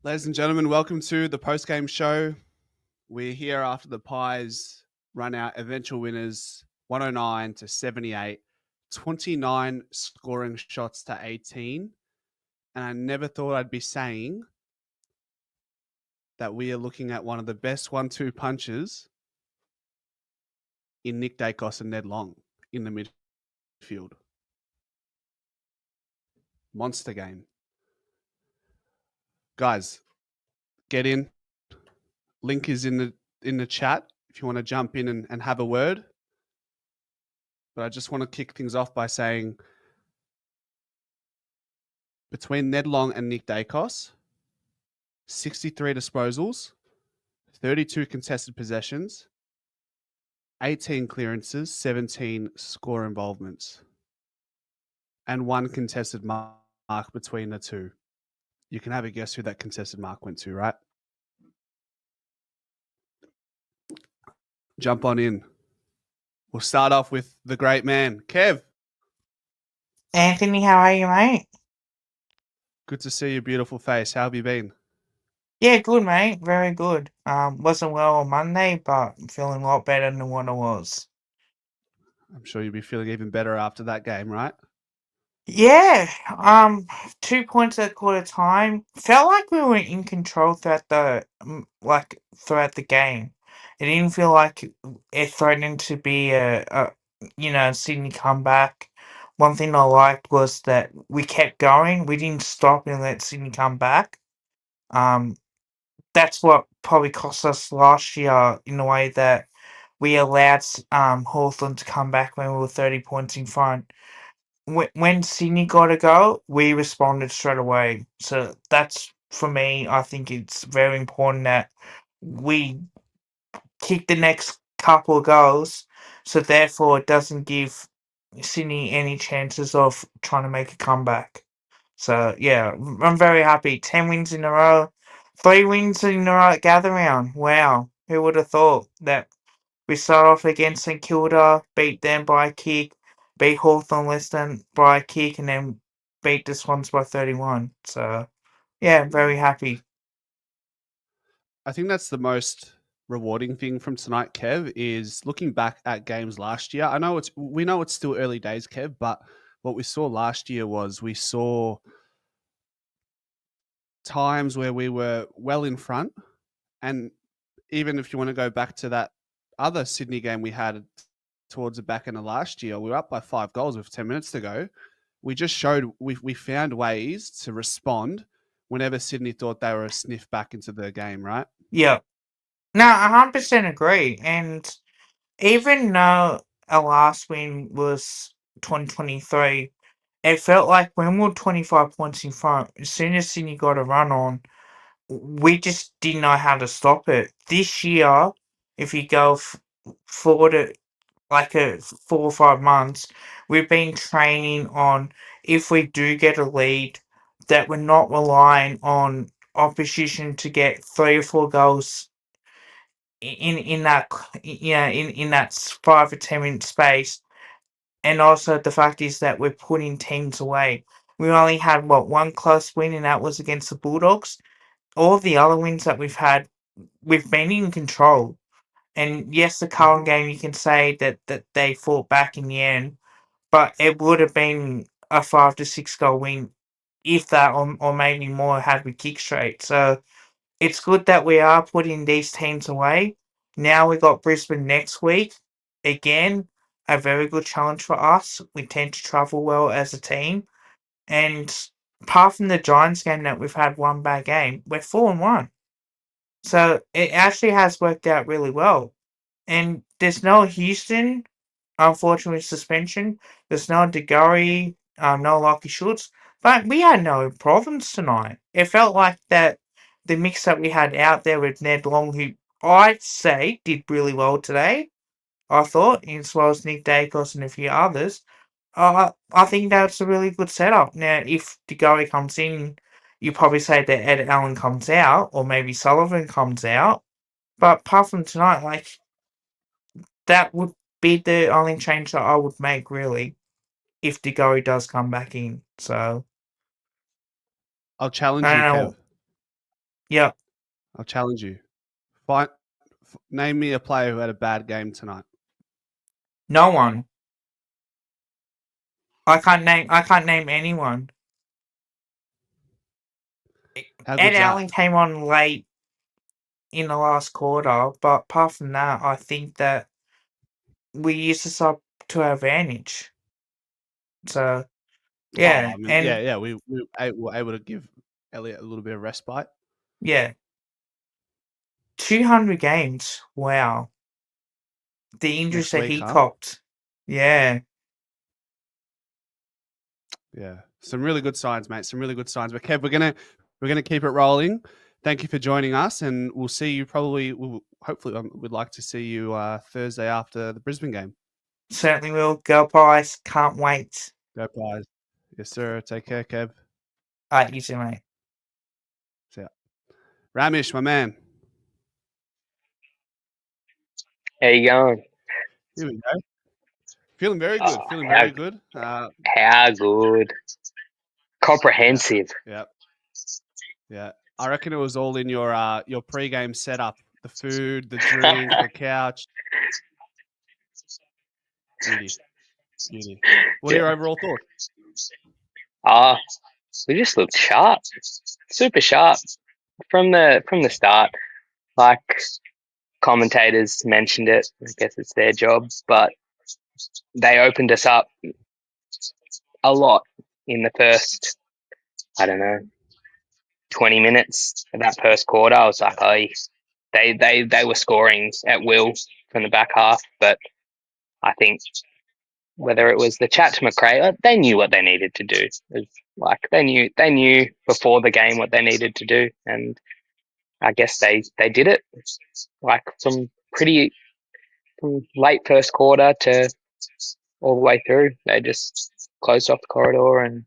Ladies and gentlemen, welcome to the post-game show. We're here after the Pies run out eventual winners 109 to 78, 29 scoring shots to 18. And I never thought I'd be saying that we are looking at one of the best 1-2 punches in Nick Dacos and Ned Long in the midfield. Monster game. Guys, get in. Link is in the chat if you want to jump in and have a word. But I just want to kick things off by saying between Ned Long and Nick Dacos, 63 disposals, 32 contested possessions, 18 clearances, 17 score involvements, and one contested mark between the two. You can have a guess who that contested mark went to, right? Jump on in. We'll start off with the great man, Kev. Anthony, how are you, mate? Good to see your beautiful face. How have you been? Yeah, good, mate. Very good. Wasn't well on Monday, but I'm feeling a lot better than what I was. I'm sure you'll be feeling even better after that game, right? Yeah, 2 points at quarter time. Felt like we were in control throughout throughout the game. It didn't feel like it threatened to be a Sydney comeback. One thing I liked was that we kept going. We didn't stop and let Sydney come back. Um, that's what probably cost us last year in the way that we allowed Hawthorn to come back when we were 30 points in front. When Sydney got a go, we responded straight away. So that's, for me, I think it's very important that we kick the next couple of goals, so therefore it doesn't give Sydney any chances of trying to make a comeback. So yeah, I'm very happy. 10 wins in a row, 3 wins in a row at Gather Round. Wow, who would have thought that we start off against St Kilda, beat them by a kick, beat Hawthorn less than by a kick, and then beat the Swans by 31. So yeah, very happy. I think that's the most rewarding thing from tonight, Kev, is looking back at games last year. We know it's still early days, Kev, but what we saw last year was we saw times where we were well in front. And even if you want to go back to that other Sydney game we had towards the back end of last year, we were up by 5 goals with 10 minutes to go. We just showed we found ways to respond whenever Sydney thought they were a sniff back into the game, right? Yeah, no, 100% agree. And even though our last win was 2023, it felt like when we were 25 points in front, as soon as Sydney got a run on, we just didn't know how to stop it. This year, if you go forward like 4 or 5 months, we've been training on, if we do get a lead, that we're not relying on opposition to get 3 or 4 goals in that in that 5 or 10 minute space. And also the fact is that we're putting teams away. We only had one close win, and that was against the Bulldogs. All the other wins that we've had, we've been in control. And yes, the Carlton game, you can say that they fought back in the end, but it would have been a 5 to 6 goal win, if that, or maybe more, had we kicked straight. So it's good that we are putting these teams away. Now we got Brisbane next week. Again, a very good challenge for us. We tend to travel well as a team. And apart from the Giants game that we've had one bad game, we're 4-1. So it actually has worked out really well. And there's no Houston, unfortunately, suspension. There's no DeGarry, no Lucky Schultz. But we had no problems tonight. It felt like that the mix that we had out there with Ned Long, who I'd say did really well today, I thought, as well as Nick Dacos and a few others. I think that's a really good setup. Now, if DeGarry comes in, you probably say that Ed Allen comes out, or maybe Sullivan comes out. But apart from tonight, like, that would be the only change that I would make, really, if DeGoey does come back in. So I'll challenge I you, don't Kev. know. Yep. I'll challenge you. Name me a player who had a bad game tonight. No one. I can't name anyone. How Ed good's that? Allen came on late in the last quarter, but apart from that, I think that we used this up to our advantage. So, yeah, Oh, I mean, and yeah. We were able to give Elliot a little bit of respite. yeah, 200 games. Wow. The injuries Next that week, he huh? copped. Yeah, Yeah, some really good signs, mate. Some really good signs. But Kev, we're gonna keep it rolling. Thank you for joining us, and we'll see you probably. Hopefully, we'd like to see you Thursday after the Brisbane game. certainly will. Go Pies. Can't wait. Go Pies. Yes, sir. Take care, Kev. All right, you too, mate. See ya. Ramish, my man. How you going? Here we go. Feeling very Oh, good. Feeling how very good. how good, Yeah, comprehensive. yeah, yeah. I reckon it was all in your pre-game setup. The food, the drink, the couch. Beauty, beauty. What are your overall thoughts? Ah, we just looked sharp, super sharp from the start. Like commentators mentioned it. I guess it's their job, but they opened us up a lot in the first, I don't know, 20 minutes of that first quarter. I was like, oh, they were scoring at will from the back half, but I think whether it was the chat to McRae, they knew what they needed to do. Like they knew before the game what they needed to do, and I guess they did it. Like from late first quarter to all the way through, they just closed off the corridor and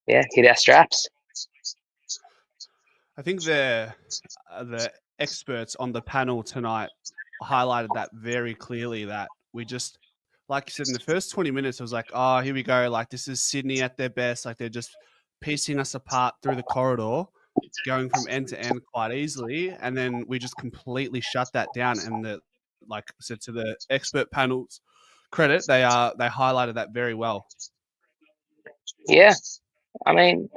hit our straps. I think the experts on the panel tonight highlighted that very clearly. That we just, like you said, in the first 20 minutes, it was like, oh, here we go. Like this is Sydney at their best. Like they're just piecing us apart through the corridor, going from end to end quite easily, and then we just completely shut that down. And like I said, to the expert panel's credit, they highlighted that very well. Yeah, I mean,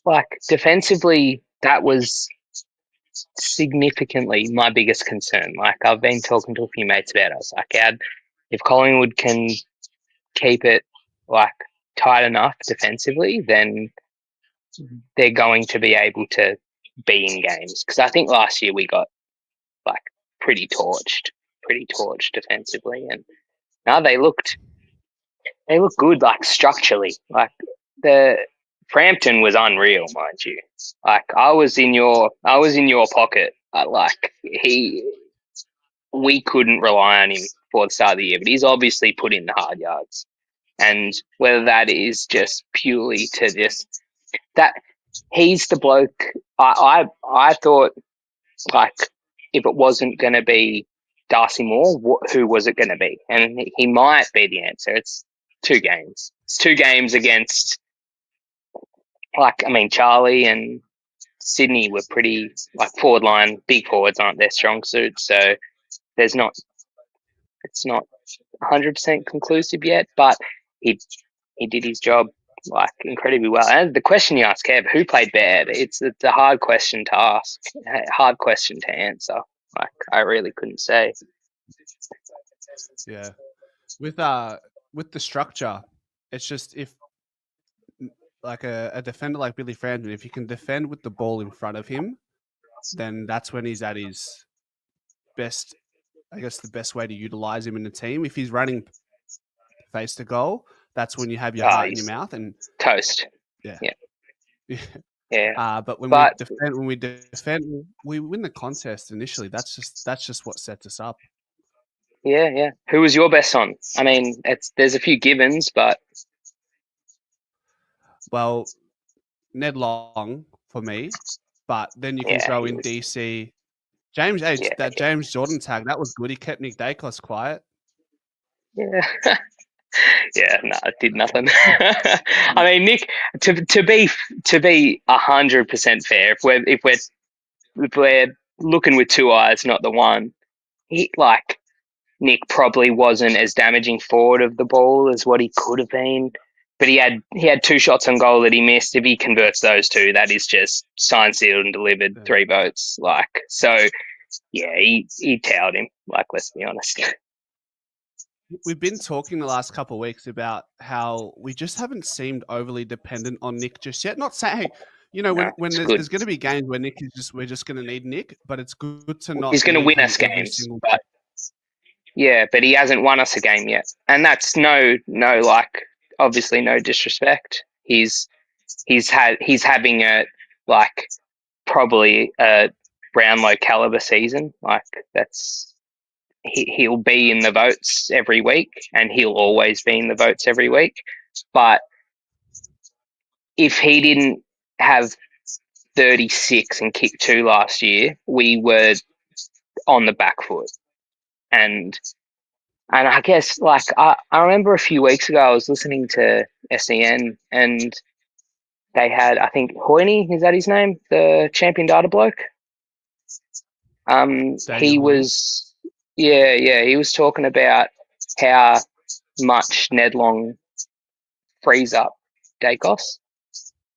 like defensively, that was significantly my biggest concern. Like I've been talking to a few mates about it. I was like, if Collingwood can keep it like tight enough defensively, then they're going to be able to be in games. Because I think last year we got like pretty torched defensively, and now they look good like structurally. Like the Frampton was unreal, mind you. Like I was in your pocket. We couldn't rely on him for the start of the year, but he's obviously put in the hard yards. And whether that is just purely to just that he's the bloke. I thought like if it wasn't going to be Darcy Moore, who was it going to be? And he might be the answer. It's 2 games. It's 2 games against Charlie and Sydney were pretty like forward line. Big forwards aren't their strong suit, so it's not 100% conclusive yet. But he did his job like incredibly well. And the question you asked, Kev, who played bad? It's a hard question to ask, a hard question to answer. Like I really couldn't say. Yeah, with the structure, it's just if like a defender like Billy Frampton, if you can defend with the ball in front of him, then that's when he's at his best. I guess the best way to utilize him in the team. If he's running face to goal, that's when you have your heart in your He's mouth. And toast. yeah, Yeah. but when But we defend, we win the contest initially. That's just what sets us up. yeah. Who was your best on? I mean, there's a few givens, but Well, Ned Long for me, but then you can yeah, throw he in was. DC. James H. Yeah, That James Jordan tag, that was good. He kept Nick Dacos quiet. yeah. Yeah, no, it did nothing. I mean, Nick, to be 100% fair, if we're looking with two eyes, not the one, Nick probably wasn't as damaging forward of the ball as what he could have been. But he had 2 shots on goal that he missed. If he converts those 2, that is just signed, sealed, and delivered. Yeah. 3 votes. So. Yeah, he towed him. Let's be honest. We've been talking the last couple of weeks about how we just haven't seemed overly dependent on Nick just yet. Not saying, No, when it's there's, good. there's going to be games where Nick is we're just going to need Nick, but it's good to not He's going to need win him us every games, single but he hasn't won us a game yet, and that's no obviously no disrespect. He's having a probably a Brownlow caliber season. He'll be in the votes every week, and he'll always be in the votes every week. But if he didn't have 36 and kick 2 last year, we were on the back foot. And I guess I remember a few weeks ago I was listening to SEN and they had, I think, Hoyne, is that his name? The champion data bloke? Daniel He Hoyne. was he was talking about how much Ned Long frees up Dacos.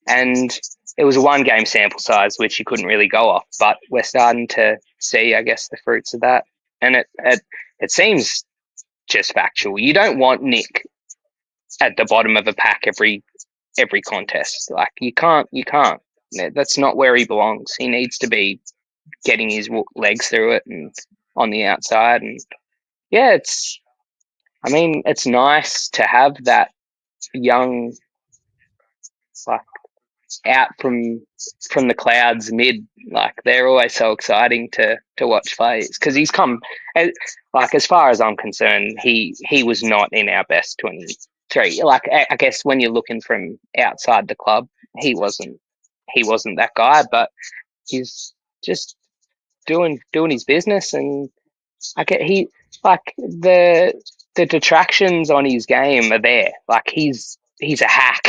And it was a 1-game sample size, which you couldn't really go off, but we're starting to see, I guess, the fruits of that. And it seems just factual. You don't want Nick at the bottom of a pack every contest. You can't. That's not where he belongs. He needs to be getting his legs through it and on the outside. And yeah, it's nice to have that young, out from the clouds mid. They're always so exciting to watch plays because he's come, as far as I'm concerned, he was not in our best 23. I guess when you're looking from outside the club, he wasn't that guy, but he's just doing his business. And the detractions on his game are there. He's a hack.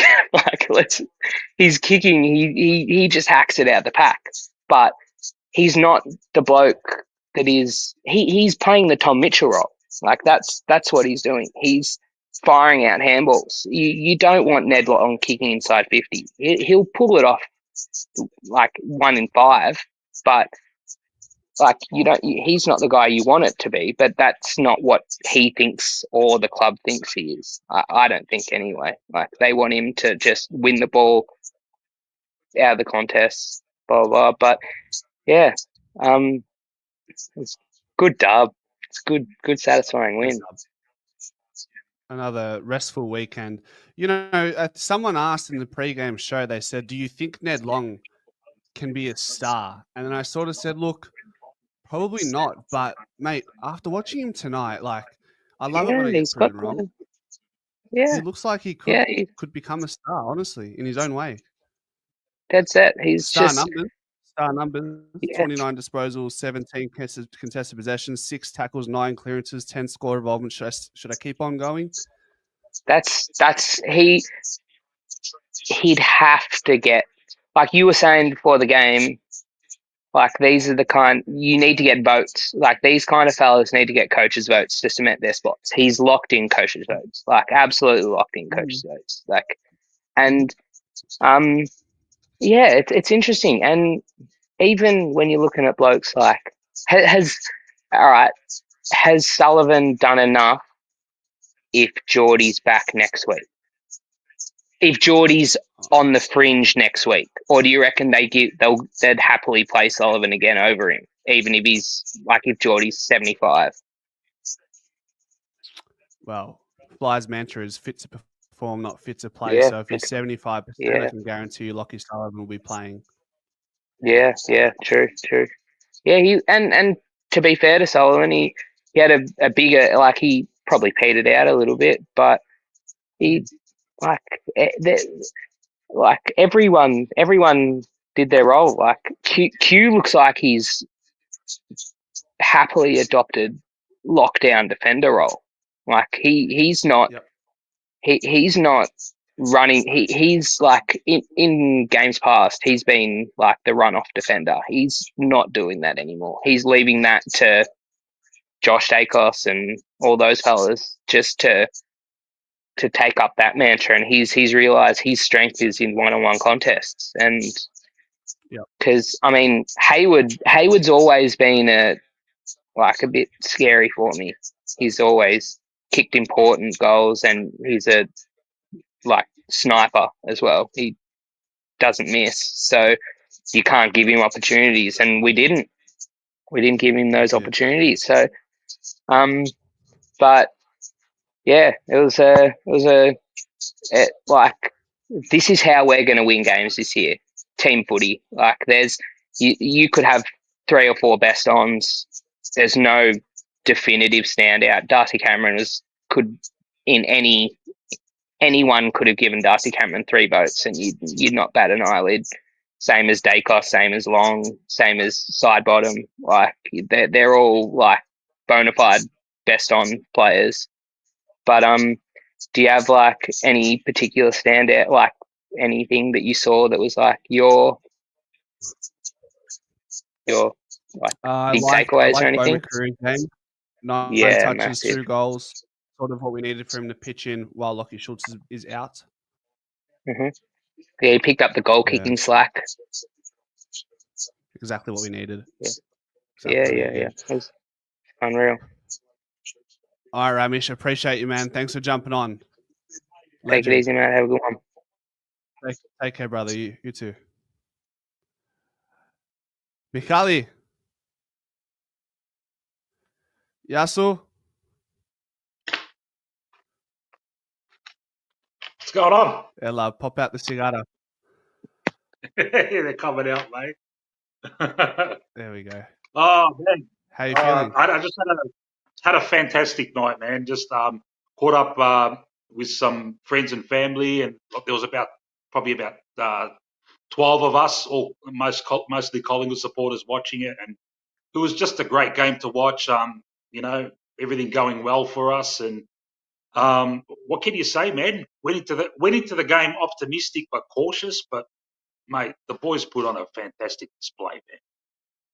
He's kicking. He just hacks it out the pack. But he's not the bloke that is. He's playing the Tom Mitchell role. That's what he's doing. He's firing out handballs. You don't want Ned Long kicking inside 50. He'll pull it off 1 in 5, but you don't. He's not the guy you want it to be. But that's not what he thinks or the club thinks he is. I don't think anyway. They want him to just win the ball out of the contest, blah blah. But yeah, it's good dub. It's good satisfying win. Another restful weekend. Someone asked in the pre-game show, they said, do you think Ned Long can be a star? And then I sort of said, look, probably not. But, mate, after watching him tonight, I love it when I get proven wrong. Yeah. He looks like he could become a star, honestly, in his own way. That's it. He's Star just... numbers, Yeah. 29 disposals, 17 contested possessions, 6 tackles, 9 clearances, 10 score involvement. Should I keep on going? He'd have to get, you were saying before the game, these are the kind, you need to get votes. These kind of fellas need to get coaches' votes to cement their spots. He's locked in coaches' votes, absolutely locked in coaches' votes. It's interesting. And even when you're looking at blokes has Sullivan done enough if Geordie's back next week? If Geordie's on the fringe next week, or do you reckon they'd happily play Sullivan again over him, even if he's if Geordie's 75? Well, Fly's mantra is fit to perform, not fit to play. Yeah, so if he's 75%, I can guarantee you Lockie Sullivan will be playing. Yeah, true. Yeah, and to be fair to Sullivan, he had a bigger, he probably petered out a little bit, but he everyone did their role. Q looks like he's happily adopted lockdown defender role. He's not he's not running. He's like in games past, he's been like the run-off defender. He's not doing that anymore. He's leaving that to Josh Dacos and all those fellas just to take up that mantra. And he's realised his strength is in one-on-one contests. And because I mean Hayward's always been a bit scary for me. He's always kicked important goals, and he's a sniper as well. He doesn't miss, so you can't give him opportunities, and we didn't give him those opportunities. So, but yeah, it was this is how we're going to win games this year. Team footy. Like you could have 3 or 4 best ons. There's no definitive standout. Darcy Cameron anyone could have given Darcy Cameron 3 votes and you'd not bat an eyelid. Same as Dacos, same as Long, same as Sidebottom. Like they're all like bona fide best on players. But do you have like any particular standout, like anything that you saw that was like your like big takeaways or anything? Career game. 9 touches, massive. 2 goals. Sort of what we needed for him to pitch in while Lockie Schultz is out. Mm-hmm. Yeah, he picked up the goal kicking slack. Exactly what we needed. Yeah. It was unreal. All right, Ramish, appreciate you, man. Thanks for jumping on. Legend. Take it easy, man. Have a good one. Take care, brother. You too. Michali. Yasu. What's going on? Ella, pop out the cigar. They're coming out, mate. There we go. Oh, man. How you feeling? I just had a fantastic night, man. Just caught up with some friends and family, and there was probably about 12 of us, or mostly Collingwood supporters watching it, and it was just a great game to watch. Everything going well for us, and what can you say, man? Went into the game optimistic but cautious, but mate, the boys put on a fantastic display, man.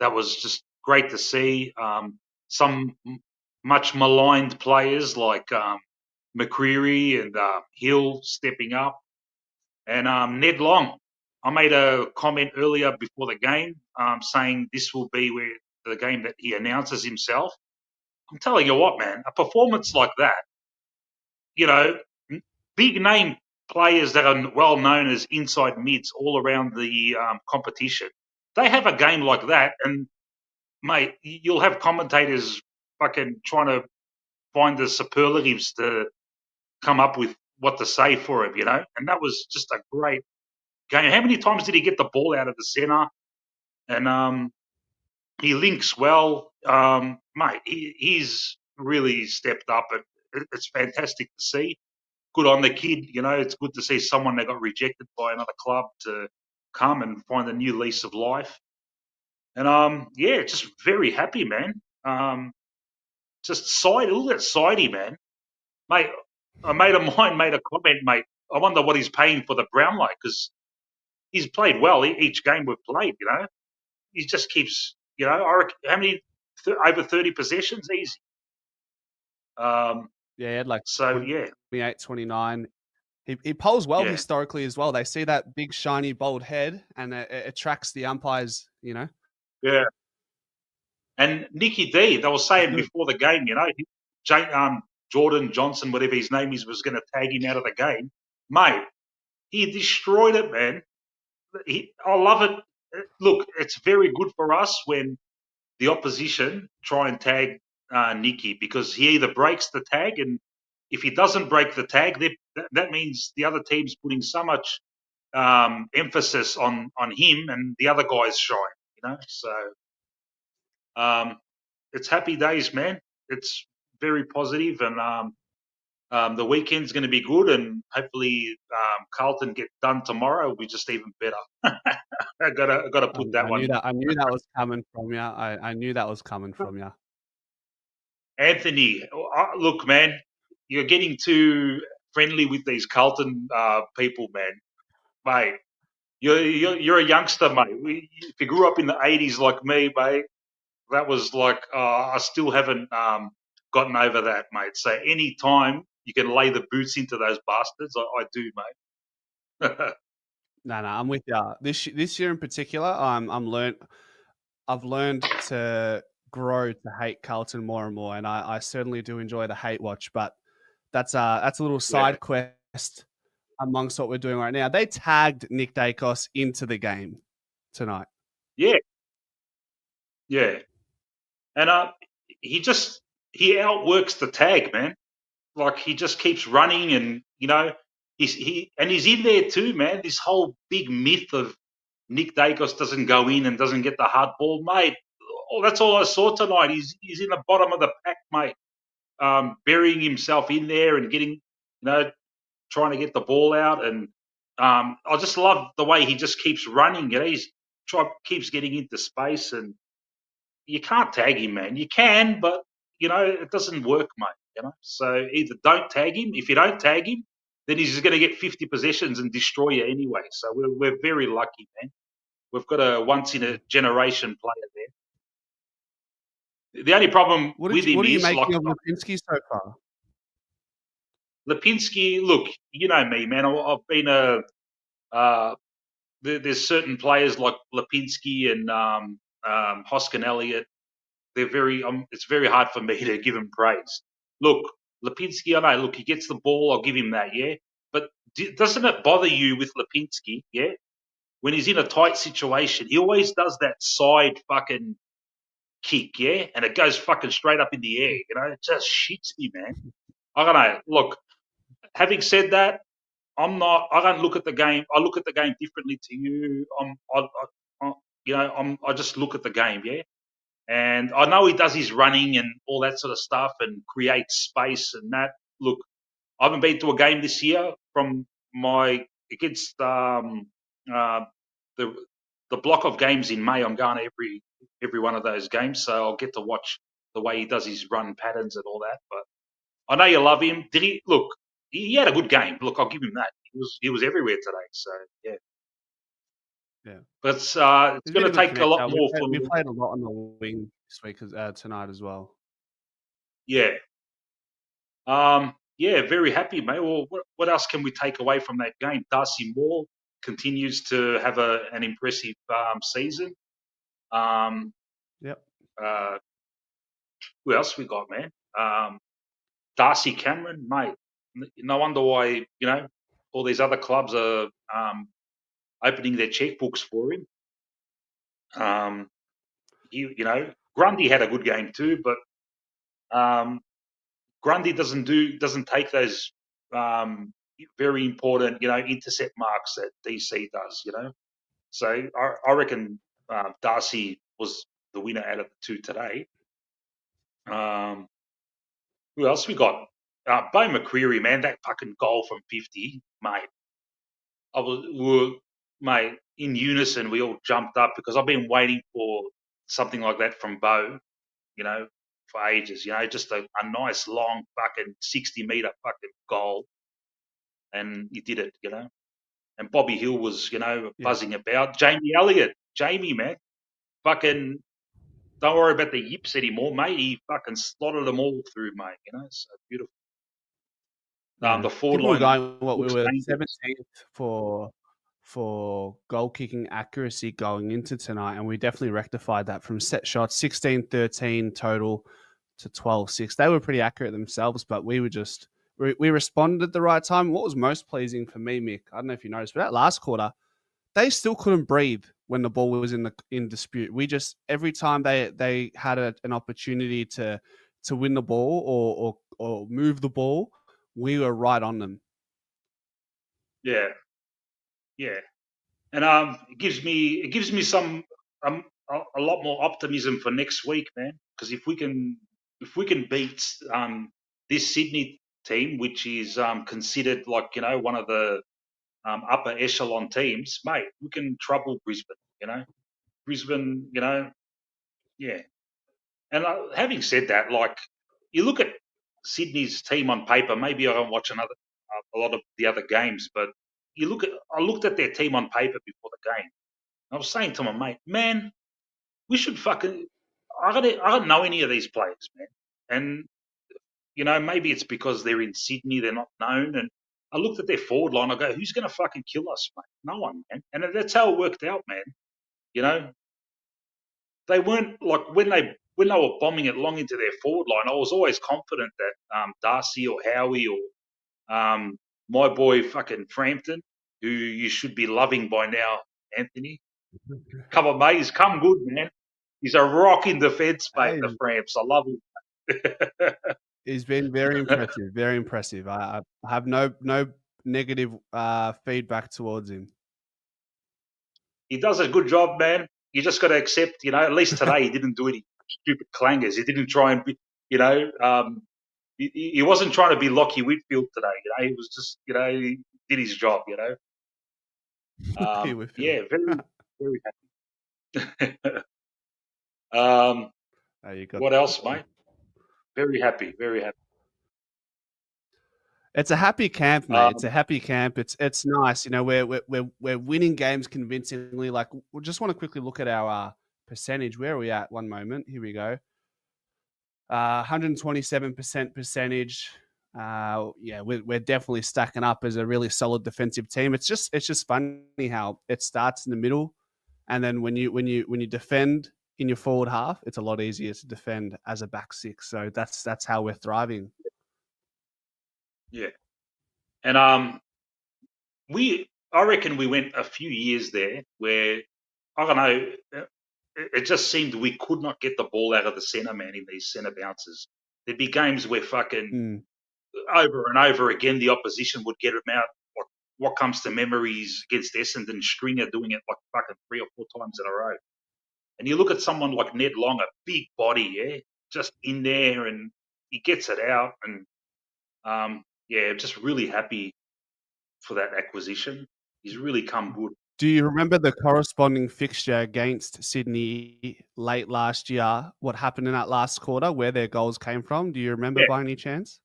That was just great to see. Some much maligned players like McCreary and Hill stepping up, and Ned Long. I made a comment earlier before the game saying this will be the game that he announces himself. I'm telling you what, man, a performance like that, big name players that are well known as inside mids all around the competition, they have a game like that, and mate, you'll have commentators fucking trying to find the superlatives to come up with what to say for him, and that was just a great game. How many times did he get the ball out of the centre? And he links well, mate. He's really stepped up. It's fantastic to see. Good on the kid. It's good to see someone that got rejected by another club to come and find a new lease of life. And just very happy, man. Look at Sidey, man. Mate, a mate of mine made a comment, mate. I wonder what he's paying for the Brownlow, because he's played well each game we've played, He just keeps, I reckon, how many, over 30 possessions? Easy. Yeah, he had 28, 29. He polls well historically as well. They see that big, shiny, bald head, and it attracts the umpires, Yeah. And Nicky D, they were saying before the game, Jordan Johnson, whatever his name is, was going to tag him out of the game. Mate, he destroyed it, man. I love it. Look, it's very good for us when the opposition try and tag Nicky, because he either breaks the tag, and if he doesn't break the tag, that means the other team's putting so much emphasis on him, and the other guys shine, So it's happy days, man. It's very positive, and the weekend's going to be good, and hopefully Carlton get done tomorrow. We'll be just even better. I gotta put that one. I knew that was coming from you. I knew that was coming from you. Anthony, look, man, you're getting to friendly with these Carlton people, man. Mate, you're a youngster, mate. If you grew up in the 80s like me, mate, that was like, I still haven't gotten over that, mate. So any time you can lay the boots into those bastards, I do, mate. No, I'm with you. This year in particular, I've learned to grow to hate Carlton more and more, and I certainly do enjoy the hate watch. But that's a little side quest amongst what we're doing right now. They tagged Nick Dacos into the game tonight. Yeah, yeah. And he outworks the tag, man. Like he just keeps running, and he's in there too, man. This whole big myth of Nick Dacos doesn't go in and doesn't get the hard ball, mate. Oh, that's all I saw tonight. He's in the bottom of the pack, mate. Burying himself in there and getting, trying to get the ball out. And I just love the way he just keeps running. Keeps getting into space, and you can't tag him, man. You can, but it doesn't work, mate. So either don't tag him. If you don't tag him, then he's just going to get 50 possessions and destroy you anyway. So we're very lucky, man. We've got a once in a generation player there. The only problem with him what are you is making of Lipinski so far? Lipinski, look, you know me, man. I've been there's certain players like Lipinski and Hoskin Elliott. They're it's very hard for me to give him praise. Look, Lipinski, I know. Look, he gets the ball. I'll give him that, yeah. But doesn't it bother you with Lipinski, yeah? When he's in a tight situation, he always does that side fucking kick, yeah, and it goes fucking straight up in the air. It just shits me, man. I don't know. Look, having said that, I don't look at the game. I look at the game differently to you. I just look at the game, yeah. And I know he does his running and all that sort of stuff and creates space and that. Look, I haven't been to a game this year from against the block of games in May. I'm going to every one of those games, so I'll get to watch the way he does his run patterns and all that. But I know you love him. Did he look? He had a good game. Look, I'll give him that. He was everywhere today. So yeah. Yeah. But it's going to take a lot more we played a lot on the wing this week tonight as well. Yeah. Yeah, very happy, mate. Well, what else can we take away from that game? Darcy Moore continues to have an impressive season. Yep. Who else we got, man? Darcy Cameron, mate. No wonder why, all these other clubs are opening their checkbooks for him. Grundy had a good game too, but Grundy doesn't take those very important, intercept marks that DC does, So I reckon Darcy was the winner out of the two today. Who else we got? Bo McCreary, man, that fucking goal from 50, mate. Mate, in unison, we all jumped up because I've been waiting for something like that from Bo, for ages. Just a nice long fucking 60-meter fucking goal, and he did it. And Bobby Hill was, buzzing about. Jamie, man, fucking don't worry about the yips anymore, mate. He fucking slotted them all through, mate. So beautiful. The forward line. We were 17th for goal kicking accuracy going into tonight, and we definitely rectified that from set shots 16-13 total to 12-6. They were pretty accurate themselves, but we responded at the right time. What was most pleasing for me, Mick, I don't know if you noticed, but that last quarter, they still couldn't breathe when the ball was in dispute. We just, every time they had an opportunity to win the ball or move the ball, we were right on them. Yeah. And it gives me some a lot more optimism for next week, man. Because if we can beat this Sydney team, which is considered like one of the upper echelon teams, mate, we can trouble Brisbane. Brisbane, yeah. And having said that, like you look at Sydney's team on paper, maybe I don't watch a lot of the other games. But I looked at their team on paper before the game. I was saying to my mate, man, we should fucking. I don't know any of these players, man. And maybe it's because they're in Sydney, they're not known. And I looked at their forward line. I go, who's going to fucking kill us, mate? No one, man. And that's how it worked out, man. They weren't like when they were bombing it long into their forward line. I was always confident that Darcy or Howie or my boy fucking Frampton, who you should be loving by now, Anthony. Come on, mate. He's come good, man. He's a rock in defence, mate, Hey, the Framps. I love him. he's been very impressive. Very impressive. I have no negative feedback towards him. He does a good job, man. You just got to accept, at least today he didn't do any stupid clangers. He didn't try and be, he wasn't trying to be Lockie Whitfield today. He was just, he did his job. Lockie Whitfield. Yeah, very, very happy. Oh, what else, mate? Very happy, very happy. It's a happy camp, mate. It's a happy camp. It's nice. We're winning games convincingly. Like, we just want to quickly look at our percentage. Where are we at? One moment. Here we go. 127% percentage. Yeah, we're definitely stacking up as a really solid defensive team. It's just funny how it starts in the middle, and then when you defend in your forward half, it's a lot easier to defend as a back six. So that's how we're thriving. Yeah, and I reckon we went a few years there where I don't know. It just seemed we could not get the ball out of the centre, man, in these centre bounces. There'd be games where fucking over and over again the opposition would get them out. What comes to memories against Essendon, Stringer doing it like fucking 3 or 4 times in a row. And you look at someone like Ned Long, a big body, yeah, just in there, and he gets it out. And yeah, just really happy for that acquisition. He's really come good. Do you remember the corresponding fixture against Sydney late last year? What happened in that last quarter, where their goals came from? Do you remember by any chance?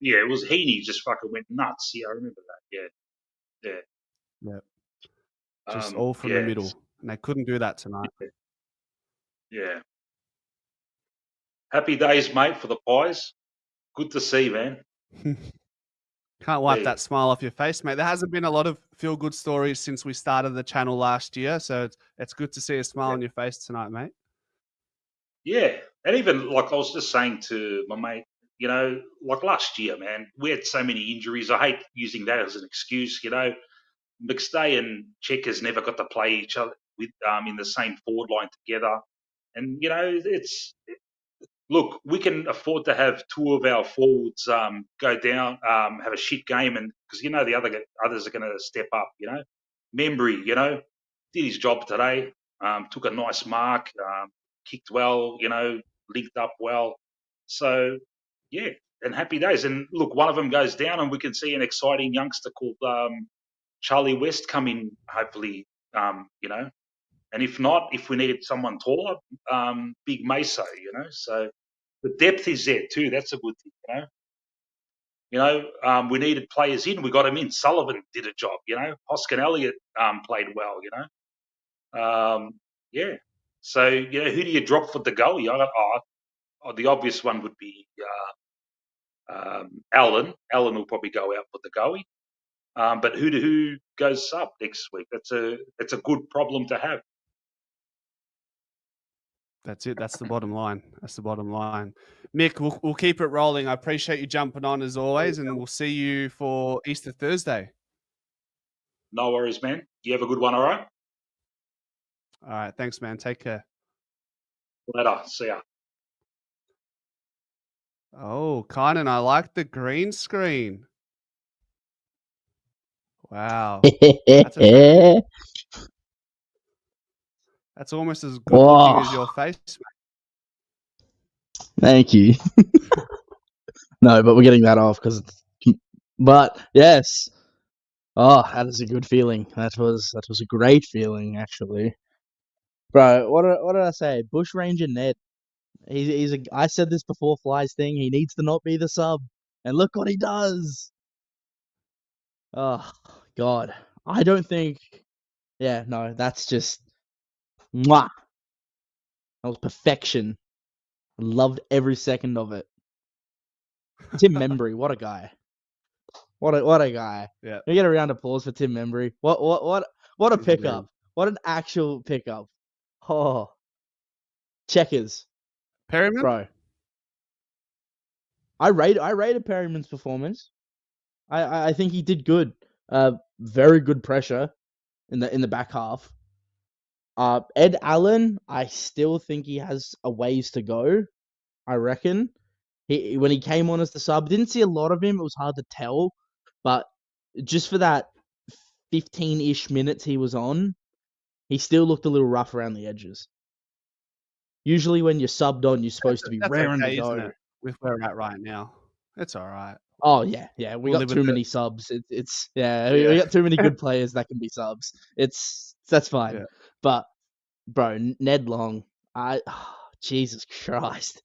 Yeah, it was Heaney just fucking went nuts. Yeah, I remember that. Yeah. Just all from the middle. And they couldn't do that tonight. Yeah. Happy days, mate, for the Pies. Good to see, man. Can't wipe that smile off your face, mate. There hasn't been a lot of feel-good stories since we started the channel last year, so it's good to see a smile on your face tonight, mate. Yeah, and even like I was just saying to my mate, like last year, man, we had so many injuries. I hate using that as an excuse. McStay and Checkers never got to play each other with in the same forward line together, and look, we can afford to have 2 of our forwards go down, have a shit game, and because the others are going to step up. Membry, did his job today, took a nice mark, kicked well, linked up well. So yeah, and happy days. And look, one of them goes down, and we can see an exciting youngster called Charlie West come in. Hopefully, and if not, if we need someone taller, Big Meso, So the depth is there too. That's a good thing, we needed players in. We got them in. Sullivan did a job, Hoskin Elliott played well, yeah. So, who do you drop for the goalie? The obvious one would be Allen. Allen will probably go out for the goalie. But who goes sub next week? That's a good problem to have. That's it. That's the bottom line. Mick, we'll keep it rolling. I appreciate you jumping on as always, and we'll see you for Easter Thursday. No worries, man. You have a good one, all right? All right. Thanks, man. Take care. Later. See ya. Oh, Kynan, I like the green screen. Wow. That's almost as good looking as your face, mate. Thank you. No, but we're getting that off but yes. Oh, that is a good feeling. That was a great feeling, actually. Bro, what did I say? Bush Ranger Ned. I said this before Fly's thing. He needs to not be the sub, and look what he does. Oh God, I don't think. Yeah, no, that's just mwah. That was perfection. Loved every second of it. Tim Membry, what a guy! What a guy! Yeah, Can we get a round of applause for Tim Membry? What a he's a man. pickup! What an actual pickup! Oh, checkers, Perryman? bro. I rated Perryman's performance. I think he did good. Very good pressure in the back half. Ed Allen, I still think he has a ways to go. I reckon. When he came on as the sub, didn't see a lot of him. It was hard to tell, but just for that 15-ish minutes he was on, he still looked a little rough around the edges. Usually when you're subbed on, you're supposed to be That's raring okay, to isn't go. it? With where we're at right now, it's all right. Oh yeah. We We'll got live with too it. many subs. It's Yeah. we got too many good players that can be subs. That's fine. Yeah. But bro, Ned Long, Jesus Christ,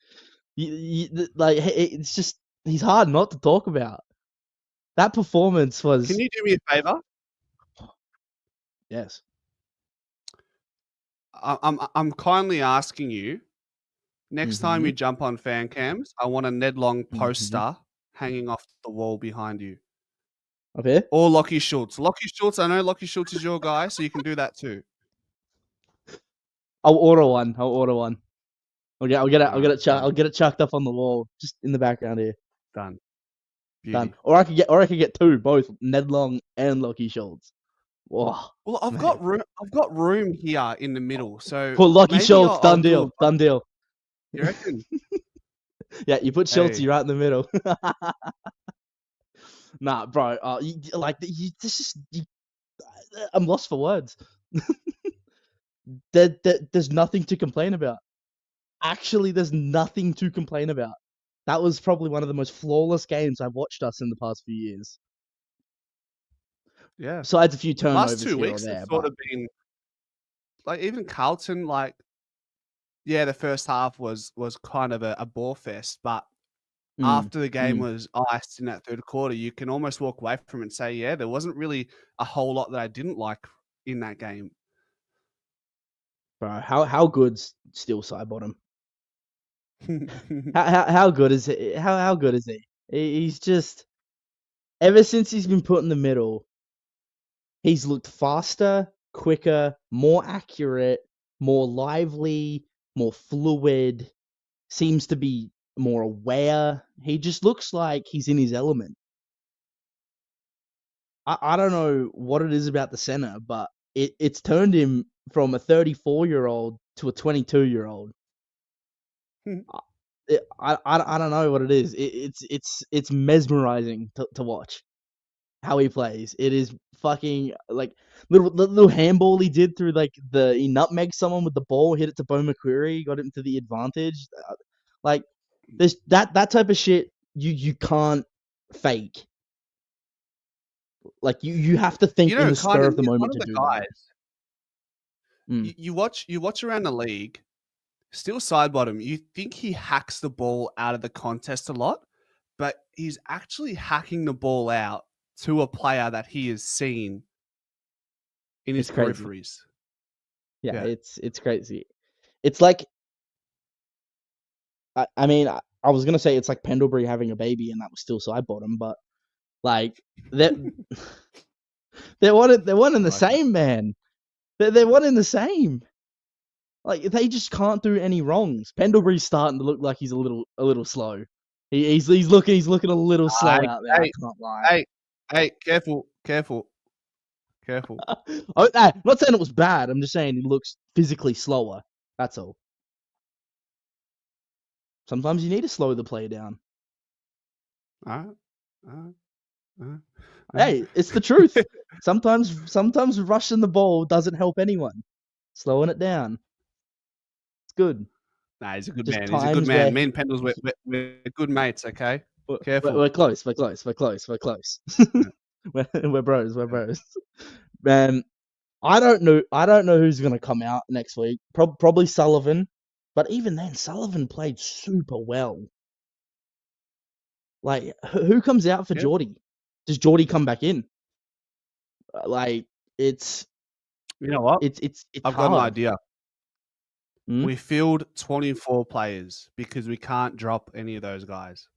it's just he's hard not to talk about. That performance was. Can you do me a favor? Yes. I'm kindly asking you. Next time you Mhm. jump on fan cams, I want a Ned Long Mhm. poster hanging off the wall behind you. Up here? Or Lockie Schultz. Lockie Schultz, I know Lockie Schultz is your guy, so you can do that too. I'll order one. I'll get it. I'll get it. Done. I'll get it chucked up on the wall, just in the background here. Done. Done. Beauty. Or I could get two, both Ned Long and Lockie Schultz. Whoa. Well, I've man. got room. I've got room here in the middle, so Put Lockie maybe Schultz. I'll Done do deal. Done deal. You reckon? Yeah, you put Schultz Hey. right in the middle. Nah, bro. I'm lost for words. There's nothing to complain about. Actually, there's nothing to complain about. That was probably one of the most flawless games I've watched us in the past few years. Yeah. Besides a few turnovers Last 2 here or weeks there, have sort but of been like even Carlton. Like, yeah, the first half was kind of a bore fest, but after the game was iced in that third quarter, you can almost walk away from it and say, yeah, there wasn't really a whole lot that I didn't like in that game. bro, how good's Steel Side Bottom? How good is it? How good is he? He's just ever since he's been put in the middle, he's looked faster, quicker, more accurate, more lively, more fluid. Seems to be more aware. He just looks like he's in his element. I don't know what it is about the center, but it's turned him from a 34-year-old to a 22-year-old. I don't know what it is. It's mesmerizing to watch how he plays. It is fucking like little handball he did through he nutmegged someone with the ball, hit it to Bo McQuarrie, got him to the advantage. Like there's that type of shit you can't fake. Like you have to think in the spur of the moment to do that. You watch around the league. Still side bottom, you think he hacks the ball out of the contest a lot, but he's actually hacking the ball out to a player that he has seen in his peripheries. Yeah, it's crazy. It's like, I mean, I was gonna say it's like Pendlebury having a baby, and that was still side bottom, but like they're one in the same, man. They're one in the same. Like they just can't do any wrongs. Pendlebury's starting to look like he's a little slow. He's looking a little slow out there. I can't lie. Hey, careful. I'm not saying it was bad. I'm just saying he looks physically slower. That's all. Sometimes you need to slow the play down. Hey, it's the truth. Sometimes rushing the ball doesn't help anyone. Slowing it down. It's good. Nah, he's a good Just man. He's a good man. Me and Pendles, we're good mates, okay? Careful. We're close. We're bros. Man, I don't know who's gonna come out next week. Probably Sullivan, but even then, Sullivan played super well. Like, who comes out for Geordie? Does Geordie come back in? Like it's You know what? it's I've hard. got an idea. Hmm? We field 24 players because we can't drop any of those guys.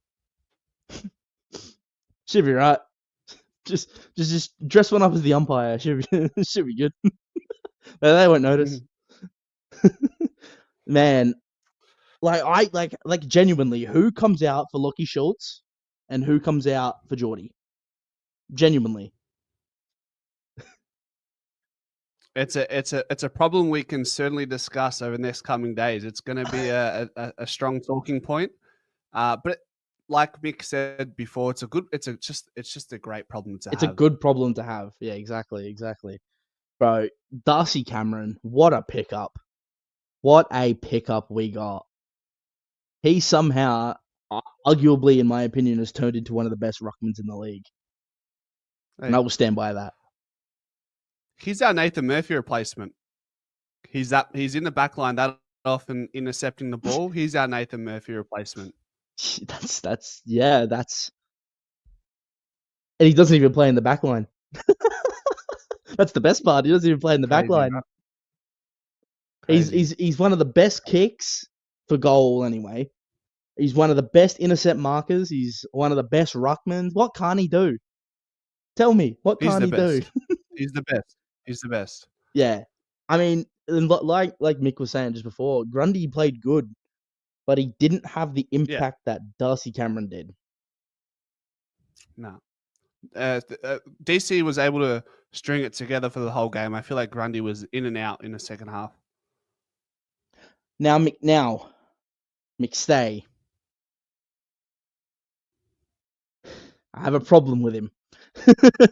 Should be right. Just dress one up as the umpire. Should be good. They won't notice. Man, like genuinely, who comes out for Lockie Schultz and who comes out for Geordie? Genuinely. It's a problem we can certainly discuss over the next coming days. It's going to be a strong talking point. But like Mick said before, it's just a great problem to It's have. a good problem to have. Yeah, exactly. Bro, Darcy Cameron, what a pickup. What a pickup we got. He somehow, arguably in my opinion, has turned into one of the best ruckmans in the league. Hey, And I will stand by that. he's our Nathan Murphy replacement. He's in the back line that often intercepting the ball. He's our Nathan Murphy replacement. That's and he doesn't even play in the back line. That's the best part. He doesn't even play in the back line. He's one of the best kicks for goal anyway. He's one of the best intercept markers. He's one of the best ruckmans. What can't he do? Tell me, what can't he do? He's the best. He's the best. Yeah. I mean, like Mick was saying just before, Grundy played good, but he didn't have the impact that Darcy Cameron did. No. DC was able to string it together for the whole game. I feel like Grundy was in and out in the second half. Now, McStay. I have a problem with him.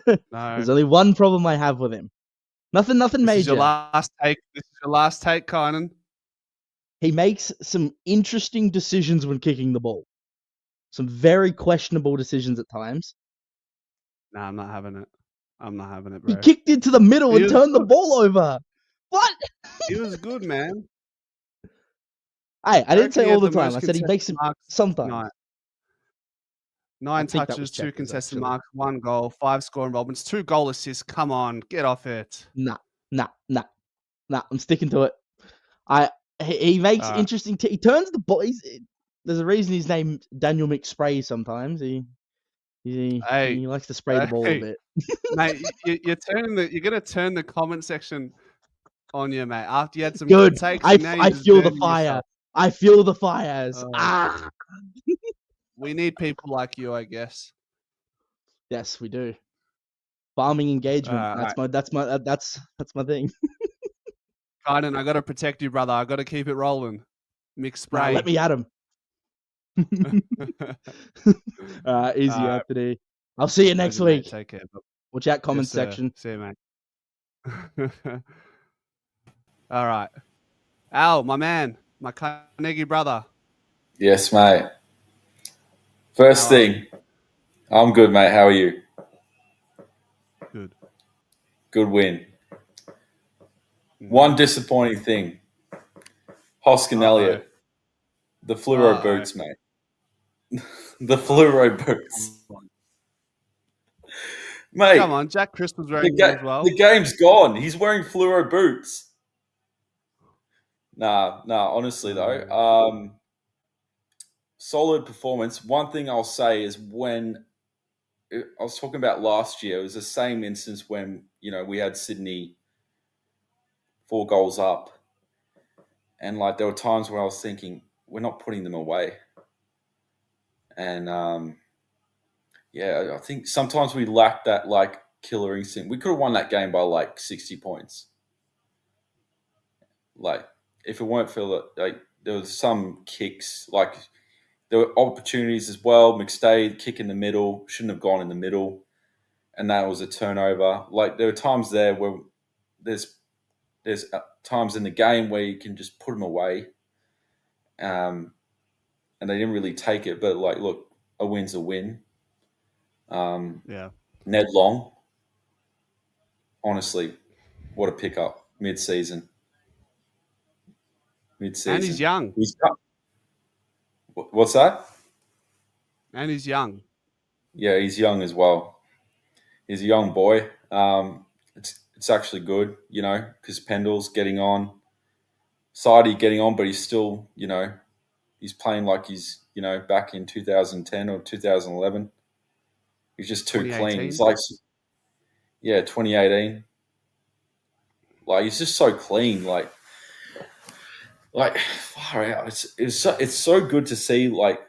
No. There's only one problem I have with him. Nothing This major. is your last take. This is your last take, Kynan. He makes some interesting decisions when kicking the ball. Some very questionable decisions at times. No, I'm not having it. I'm not having it, bro. He kicked into the middle and turned the ball over. What? He was good, man. Hey, I didn't say all the time. I said he makes some sometimes. 9 touches, 2 contested marks, 1 goal, 5 score involvements, 2 goal assists. Come on, get off it. Nah. I'm sticking to it. He makes interesting. He turns the ball. There's a reason he's named Daniel McSpray. Sometimes he likes to spray the ball a bit. Mate, you're gonna turn the comment section on you, mate. After you had some good takes, I feel the fire. Yourself. I feel the fires. We need people like you, I guess. Yes, we do. Farming engagement. That's my thing. Kynan, I gotta protect you, brother. I gotta keep it rolling. McSpray. Let me at him. Easy out today. I'll see you next week. Mate, take care. Watch out, comment section. See you, mate. All right. Al, my man, my Carnegie brother. Yes, mate. First thing, I'm good, mate. How are you? Good. Good win. One disappointing thing. Hoskin Elliott. The fluoro boots, mate. The fluoro boots. Mate. Come on, Jack Crystal's wearing them as well. The game's gone. He's wearing fluoro boots. Nah, honestly though. Solid performance. One thing I'll say is when I was talking about last year, it was the same instance when, we had Sydney 4 goals up. And there were times where I was thinking, we're not putting them away. And I think sometimes we lack that killer instinct. We could have won that game by 60 points. If it weren't for there was some kicks, there were opportunities as well. McStay kick in the middle, shouldn't have gone in the middle, and that was a turnover. There were times there where there's times in the game where you can just put them away, and they didn't really take it. But look, a win's a win. Ned Long, honestly, what a pickup mid-season. And he's young. What's that? And he's young. Yeah, he's young as well. He's a young boy. it's actually good, because Pendle's getting on, Sidey getting on, but he's still, he's playing like he's, back in 2010 or 2011. He's just too clean. 2018. He's like, 2018. Like he's just so clean. Like far out. It's so good to see. Like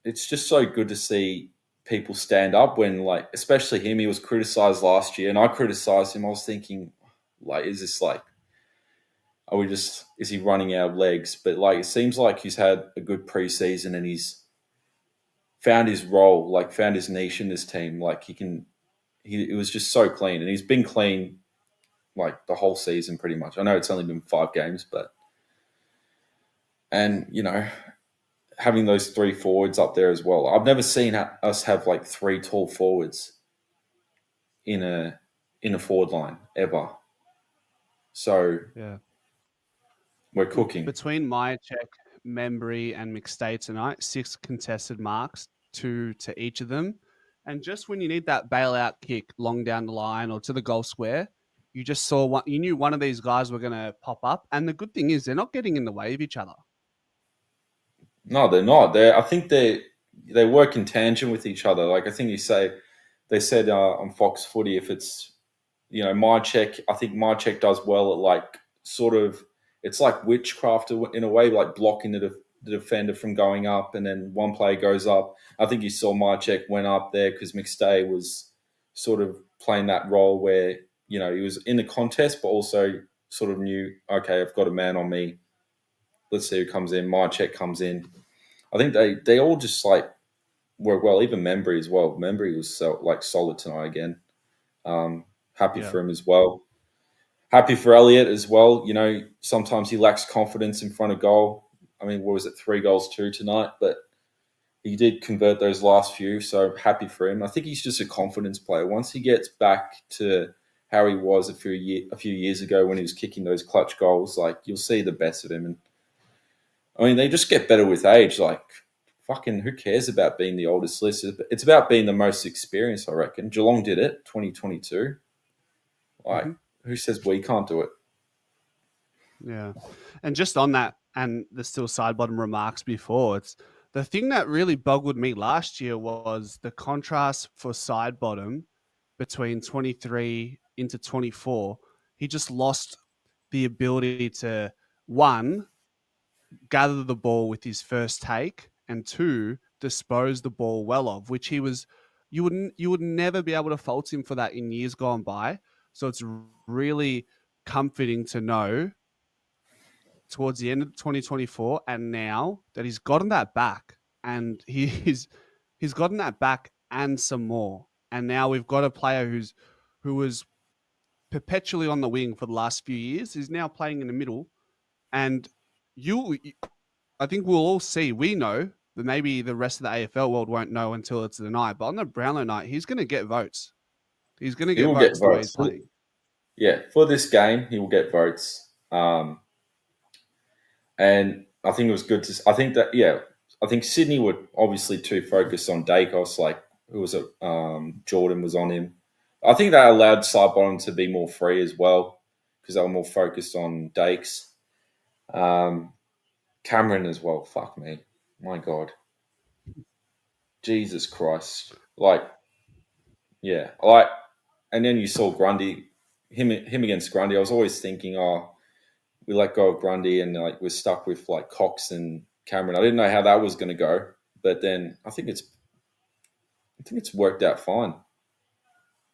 it's just so good to see people stand up when, like, especially him. He was criticized last year, and I criticized him. I was thinking, like, is this like, is he running out of legs? But like, it seems like he's had a good preseason and he's found his role, like found his niche in this team. Like it was just so clean, and he's been clean like the whole season pretty much. I know it's only been 5 games, and having those 3 forwards up there as well. I've never seen us have like 3 tall forwards in a forward line ever. So Yeah. we're cooking. Between Myercheck, Membry, and McStay tonight, 6 contested marks, 2 to each of them. And just when you need that bailout kick long down the line or to the goal square, you just saw one. You knew one of these guys were going to pop up. And the good thing is, they're not getting in the way of each other. No, they're not. I think they work in tangent with each other. Like I think they said on Fox Footy, if it's Myercheck, I think Myercheck does well at like sort of, it's like witchcraft in a way, like blocking the defender from going up, and then one player goes up. I think you saw Myercheck went up there because McStay was sort of playing that role where he was in the contest, but also sort of knew, okay, I've got a man on me. Let's see who comes in. Myercheck comes in. I think they all just like work well. Even Membry as well. Membry was solid tonight again. Happy for him as well. Happy for Elliott as well. Sometimes he lacks confidence in front of goal. I mean, what was it, 3 goals 2 tonight? But he did convert those last few, so happy for him. I think he's just a confidence player. Once he gets back to how he was a few years ago when he was kicking those clutch goals, like you'll see the best of him. And I mean, they just get better with age. Like, fucking, who cares about being the oldest listed? It's about being the most experienced, I reckon. Geelong did it, 2022. Like, who says we can't do it? Yeah. And just on that, and the still side bottom remarks before, it's the thing that really boggled me last year was the contrast for side bottom between 23 into 24. He just lost the ability to, 1, gather the ball with his first take, and 2, dispose the ball well of, which he was, you would never be able to fault him for that in years gone by. So it's really comforting to know towards the end of 2024 and now that he's gotten that back, and he's gotten that back and some more. And now we've got a player who was perpetually on the wing for the last few years. He's now playing in the middle, and I think we'll all see. We know, but maybe the rest of the AFL world won't know until it's the night. But on the Brownlow night, he's going to get votes. He's going to get votes the way he's playing. Yeah, for this game, he will get votes. And I think it was good to. I think Sydney were obviously too focused on Dacos. Like, who was it? Jordan was on him. I think that allowed Sidebottom to be more free as well because they were more focused on Dakes. Cameron as well. Fuck me. My God. Jesus Christ. Like, yeah. And then you saw Grundy, him against Grundy. I was always thinking, we let go of Grundy and like we're stuck with like Cox and Cameron. I didn't know how that was going to go, but then I think it's worked out fine.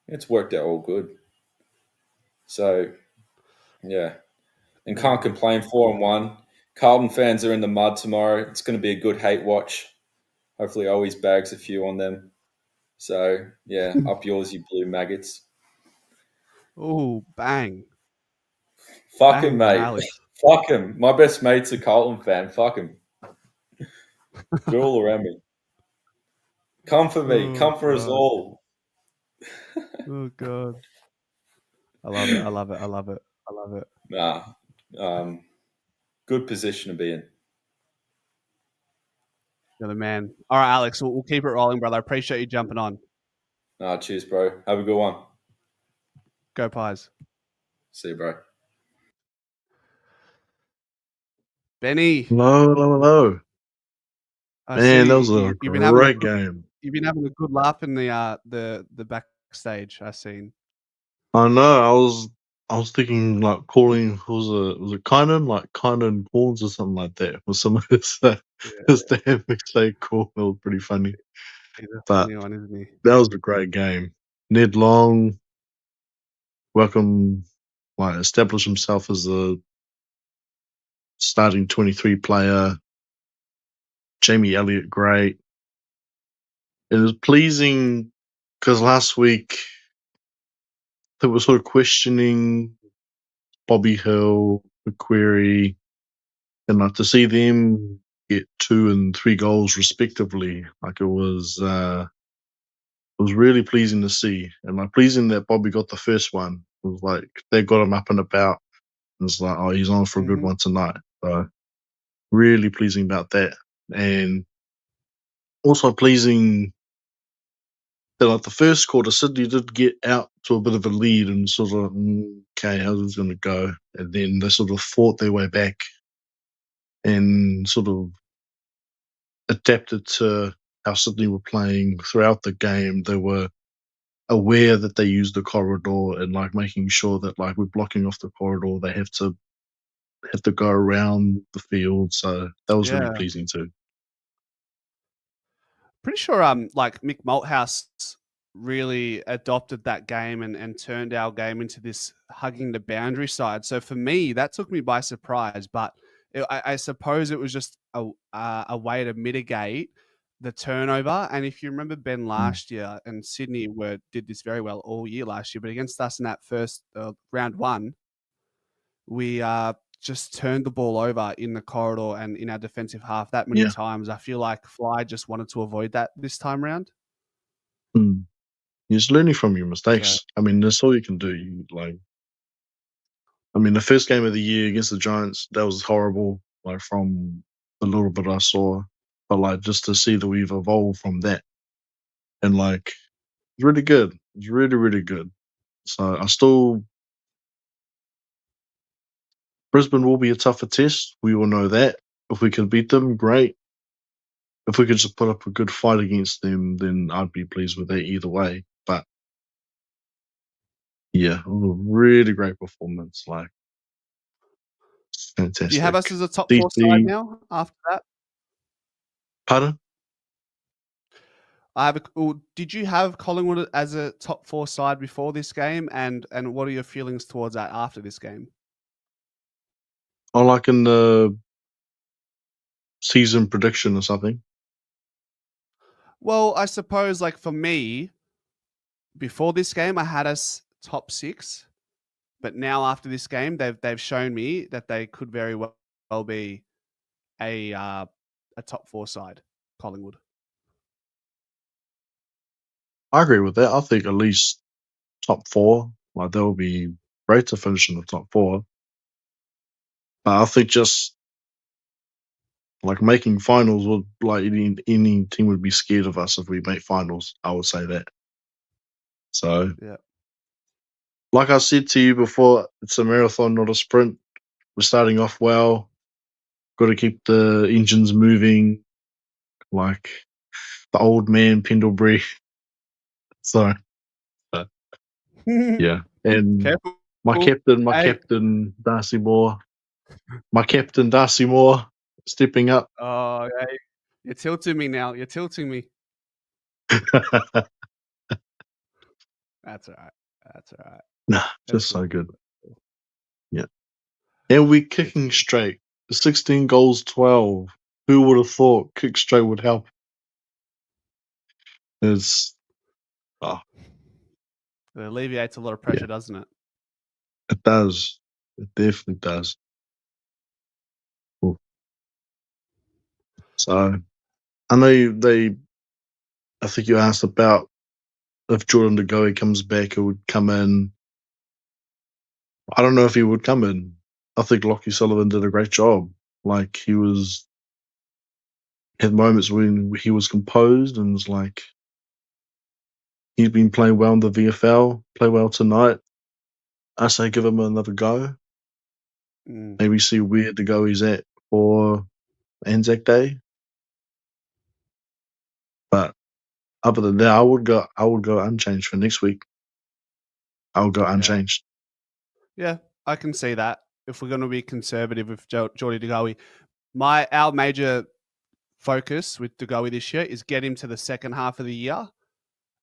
It's worked out all good. So, yeah, and can't complain. 4-1. Carlton fans are in the mud tomorrow. It's going to be a good hate watch. Hopefully, always bags a few on them. So, yeah, up yours, you blue maggots. Oh, bang. Fuck him, mate. Fuck him. My best mate's a Carlton fan. Fuck him. They're all around me. Come for me. Come for us all. Oh, God. I love it. I love it. I love it. I love it. Nah. Good position to be in. You're the man. All right, Alex, we'll keep it rolling, brother. I appreciate you jumping on. Cheers, bro. Have a good one. Go Pies. See you, bro. Benny. Hello. I Man, see that was a you've been having great game. You've been having a good laugh in the backstage. I seen. I know. I was thinking like calling was it Kynan, like Kynan Corns or something like that. Was some of his damn mixtape call. It was pretty funny. He's a But funny one, isn't he? that was a great game. Ned Long established himself as a starting 23 player. Jamie Elliott, great. It was pleasing because last week they were sort of questioning Bobby Hill, McQuarrie, and like to see them get 2 and 3 goals respectively, like it was really pleasing to see, and like pleasing that Bobby got the first one. It was like they got him up and about. And it's like, oh, he's on for a good one tonight. So really pleasing about that, and also pleasing that like the first quarter, Sydney did get out to a bit of a lead and sort of okay, how's this going to go? And then they sort of fought their way back and sort of adapted to how Sydney were playing throughout the game. They were aware that they used the corridor and like making sure that like we're blocking off the corridor. They have to go around the field. So that was really pleasing too. Pretty sure like Mick Malthouse really adopted that game and turned our game into this hugging the boundary side. So for me, that took me by surprise. But I suppose it was just a way to mitigate the turnover. And if you remember Ben last year, and Sydney did this very well all year last year, but against us in that first round one, we just turned the ball over in the corridor and in our defensive half that many times. I feel like Fly just wanted to avoid that this time round. You're just learning from your mistakes. I mean, that's all you can do. The first game of the year against the Giants, that was horrible. Like from the little bit I saw, but like just to see that we've evolved from that, and like it's really good. It's really, really good. So Brisbane will be a tougher test. We all know that. If we can beat them, great. If we could just put up a good fight against them, then I'd be pleased with that either way. But yeah, it was a really great performance. Like, fantastic. Do you have us as a top 4 side now after that? Pardon? Did you have Collingwood as a top 4 side before this game? And what are your feelings towards that after this game? Oh, like in the season prediction or something? Well, I suppose like for me, before this game, I had us top 6. But now after this game, they've shown me that they could very well be a top 4 side, Collingwood. I agree with that. I think at least top 4. Like that would be great to finish in the top 4. But I think just like making finals would like any team would be scared of us if we make finals. I would say that. So yeah. Like I said to you before, it's a marathon, not a sprint. We're starting off well. Got to keep the engines moving, like the old man Pendlebury. So, yeah. And Careful. my captain, Darcy Moore. My captain, Darcy Moore, stepping up. Oh, yeah. You're tilting me now. You're tilting me. That's all right. That's all right. Nah, just so good. Yeah. And we're kicking straight. 16 goals, 12. Who would have thought kick straight would help? It's It alleviates a lot of pressure, doesn't it? It does. It definitely does. Cool. So, I know I think you asked about if Jordan De Goey comes back, who would come in. I don't know if he would come in. I think Lockie Sullivan did a great job. Like, he had moments when he was composed and was like, he's been playing well in the VFL, play well tonight. I say give him another go. Mm. Maybe see where the go he's at for Anzac Day. But other than that, I would go unchanged for next week. I would go unchanged. Yeah, I can see that. If we're going to be conservative with Geordie De Goey, our major focus with De Goey this year is get him to the second half of the year,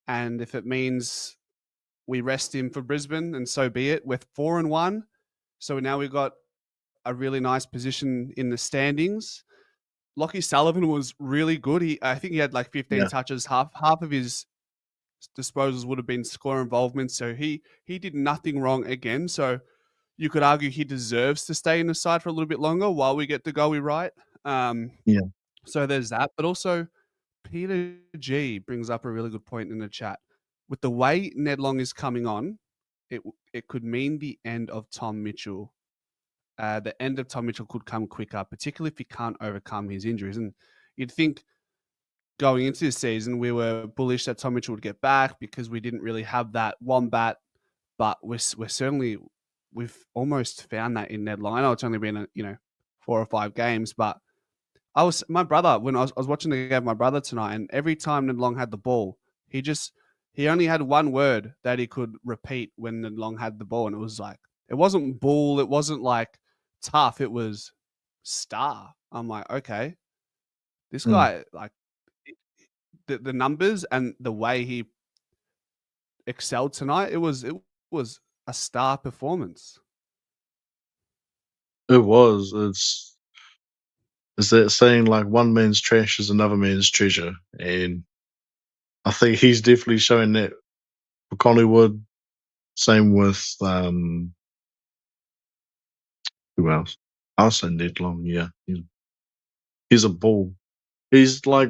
and if it means we rest him for Brisbane, and so be it. We're 4-1, so now we've got a really nice position in the standings. Lockie Sullivan was really good. I think he had like 15 touches. Half of his disposals would have been score involvement, so he did nothing wrong again. So you could argue he deserves to stay in the side for a little bit longer while we get De Goey right. So there's that, but also Peter G brings up a really good point in the chat. With the way Ned Long is coming on, it could mean the end of Tom Mitchell. The end of Tom Mitchell could come quicker, particularly if he can't overcome his injuries. And you'd think going into this season, we were bullish that Tom Mitchell would get back because we didn't really have that wombat, but we've almost found that in Ned Long. I know it's only been 4 or 5 games, but my brother, when I was watching the game with my brother tonight, and every time Ned Long had the ball, he only had one word that he could repeat when Ned Long had the ball, and it was like, it wasn't bull, it wasn't like tough, it was star. I'm like, okay, this guy, like the numbers and the way he excelled tonight, it was a star performance. It was. It's that saying like one man's trash is another man's treasure, and I think he's definitely showing that for Collingwood. Same with who else? I'll say Ned Long. Yeah, he's a bull. He's like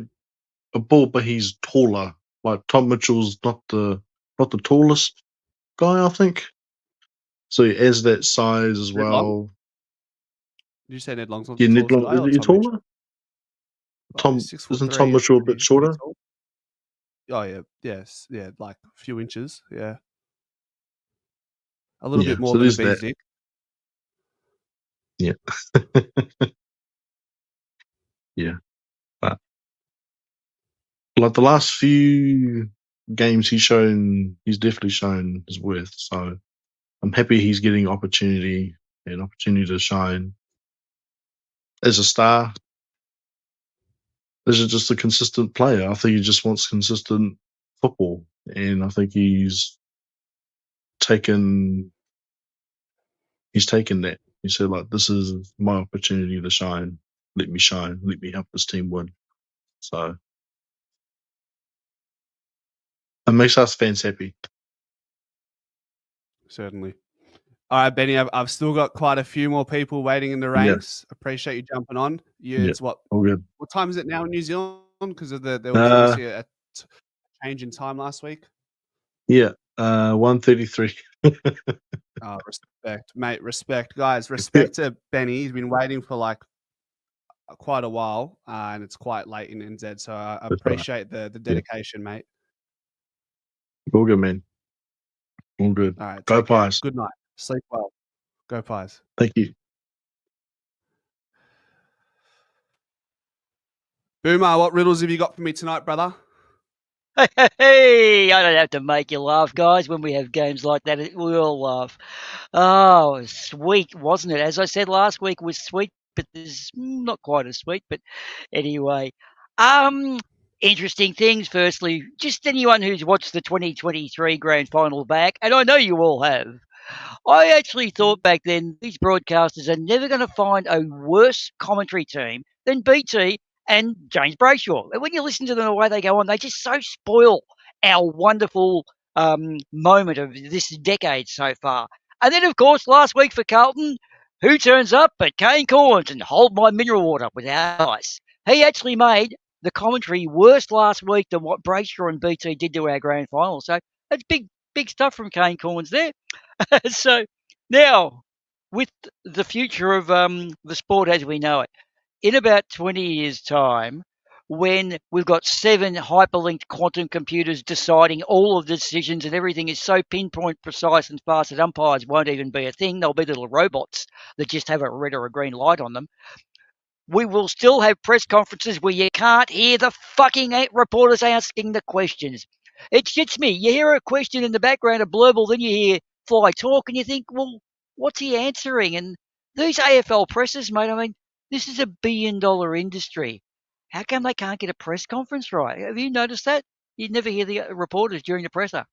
a bull, but he's taller. Like Tom Mitchell's not the tallest guy, I think. So he has that size as Ned Long? well. Did you say Ned Long's not Yeah, the Ned tallest Long, guy or is he Tom Mitchell? taller? Oh, he's 6'3". Isn't Tom Mitchell a bit shorter? Oh yeah, yes, yeah, like a few inches, yeah, a little bit more than a bee's dick. Yeah, yeah, but like the last few games, he's definitely shown his worth. So I'm happy he's getting opportunity to shine as a star. This is just a consistent player. I think he just wants consistent football, and I think he's taken that. He said, like, this is my opportunity to shine. Let me shine. Let me help this team win. So it makes us fans happy. Certainly. All right, Benny, I've still got quite a few more people waiting in the ranks. Appreciate you jumping on. It's what? All good. What time is it now in New Zealand? Because there was obviously a change in time last week. Yeah, 1:33. Oh, respect, mate. Respect, guys. Respect to Benny. He's been waiting for like quite a while, and it's quite late in NZ. So I appreciate the dedication, mate. All good, man. All good. All right, Go Pies. Good night. Sleep well. Go Pies. Thank you. Boomer, what riddles have you got for me tonight, brother? Hey, I don't have to make you laugh, guys. When we have games like that, we all laugh. Oh, it was sweet, wasn't it? As I said last week, was sweet, but this is not quite as sweet. But anyway, interesting things. Firstly, just anyone who's watched the 2023 Grand Final back, and I know you all have. I actually thought back then these broadcasters are never going to find a worse commentary team than BT and James Brayshaw. And when you listen to them the way they go on, they just so spoil our wonderful moment of this decade so far. And then, of course, last week for Carlton, who turns up but Kane Corns and hold my mineral water without ice. He actually made the commentary worse last week than what Brayshaw and BT did to our grand final. So that's big stuff from Kane Corns there. So now, with the future of the sport as we know it, in about 20 years' time, when we've got 7 hyperlinked quantum computers deciding all of the decisions and everything is so pinpoint precise and fast that umpires won't even be a thing. They'll be little robots that just have a red or a green light on them. We will still have press conferences where you can't hear the fucking reporters asking the questions. It shits me. You hear a question in the background, a blurble, then you hear Fly talk, and you think, well, what's he answering? And these AFL presses, mate, I mean, this is $1 billion industry. How come they can't get a press conference right? Have you noticed that? You never hear the reporters during the presser.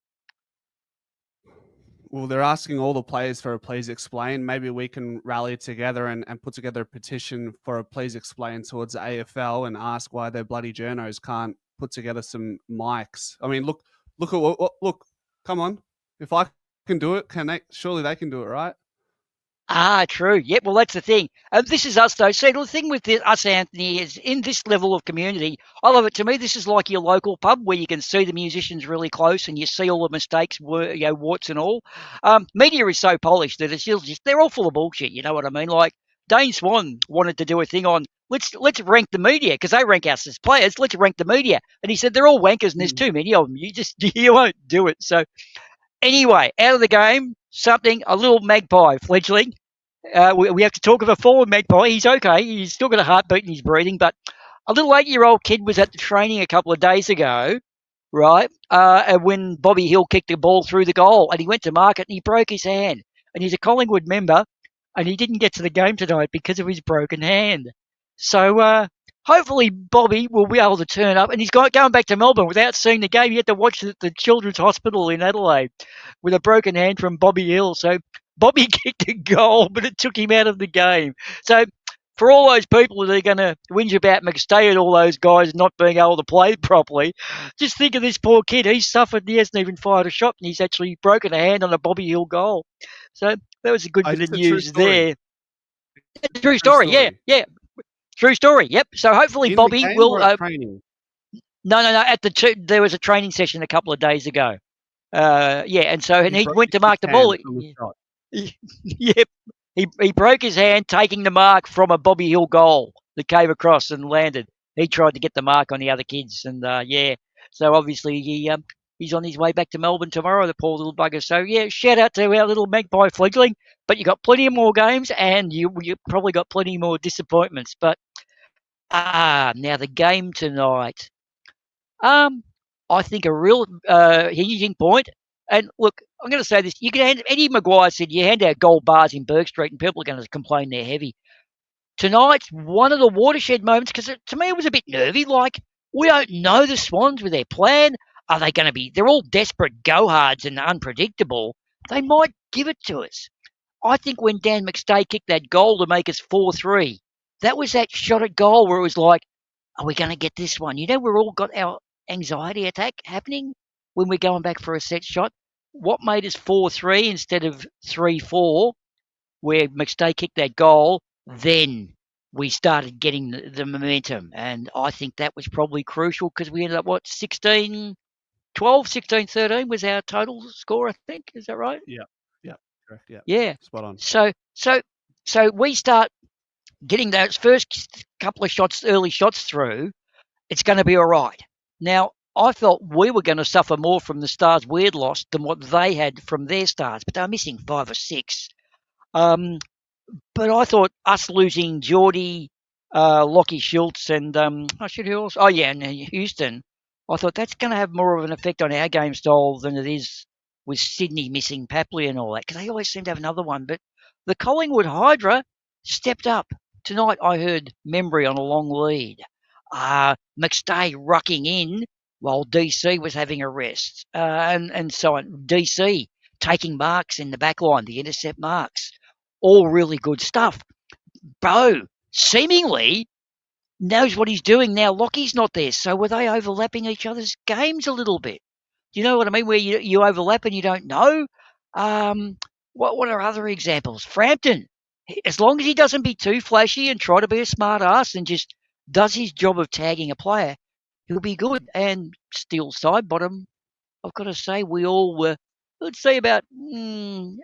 Well, they're asking all the players for a please explain. Maybe we can rally together and put together a petition for a please explain towards the AFL and ask why their bloody journos can't put together some mics. I mean, look at look. Come on, if I can do it, can they? Surely they can do it, right? Ah, true. Yep. Well, that's the thing. This is us, though. See, the thing with us, Anthony, is in this level of community, I love it. To me, this is like your local pub where you can see the musicians really close and you see all the mistakes, warts and all. Media is so polished that it's just they're all full of bullshit. You know what I mean? Like Dane Swan wanted to do a thing on let's rank the media because they rank us as players. Let's rank the media, and he said they're all wankers and there's too many of them. You won't do it. So anyway, out of the game, a little magpie fledgling. We have to talk of a forward magpie. He's okay. He's still got a heartbeat and he's breathing. But a little 8-year-old kid was at the training a couple of days ago, right? When Bobby Hill kicked the ball through the goal and he went to mark it and he broke his hand. And he's a Collingwood member and he didn't get to the game tonight because of his broken hand. So hopefully Bobby will be able to turn up. And he's going back to Melbourne without seeing the game. He had to watch the Children's Hospital in Adelaide with a broken hand from Bobby Hill. So Bobby kicked a goal, but it took him out of the game. So for all those people that are going to whinge about McStay and all those guys not being able to play properly, just think of this poor kid. He's suffered. He hasn't even fired a shot, and he's actually broken a hand on a Bobby Hill goal. So that was a good bit of news there. True story. Yeah. True story. Yep. So hopefully In Bobby the game will. or at training? No. There was a training session a couple of days ago. And he went to mark the ball. Yep. He broke his hand taking the mark from a Bobby Hill goal that came across and landed. He tried to get the mark on the other kids, and so obviously he's on his way back to Melbourne tomorrow, the poor little bugger. So yeah, shout out to our little magpie fledgling. But you got plenty of more games, and you probably got plenty more disappointments. But now the game tonight. I think a real hinging point. And look, I'm going to say this. You can Eddie Maguire said you hand out gold bars in Burke Street and people are going to complain they're heavy. Tonight's one of the watershed moments because to me it was a bit nervy. Like, we don't know the Swans with their plan. Are they going to be – they're all desperate go-hards and unpredictable. They might give it to us. I think when Dan McStay kicked that goal to make us 4-3, that was that shot at goal where it was like, are we going to get this one? You know, we've all got our anxiety attack happening when we're going back for a set shot. What made us 4-3 instead of 3-4, where McStay kicked that goal, then we started getting the momentum. And I think that was probably crucial because we ended up, 16-12, 16-13 was our total score, I think. Is that right? Yeah, correct. Yeah. Spot on. So we start getting those first couple of early shots through. It's going to be all right. Now, I felt we were going to suffer more from the stars we had lost than what they had from their stars, but they were missing 5 or 6. But I thought us losing Geordie, Lockie Schultz, and and Houston, I thought that's going to have more of an effect on our game style than it is with Sydney missing Papley and all that, because they always seem to have another one. But the Collingwood Hydra stepped up. Tonight I heard Membry on a long lead. McStay rucking in while DC was having a rest, and so on. DC taking marks in the back line, the intercept marks, all really good stuff. Bo seemingly knows what he's doing now. Lockie's not there, so were they overlapping each other's games a little bit? Do you know what I mean? Where you overlap and you don't know. What are other examples? Frampton, as long as he doesn't be too flashy and try to be a smart ass and just does his job of tagging a player, he'll be good. And still side bottom, I've got to say we all were, let's say about 3/4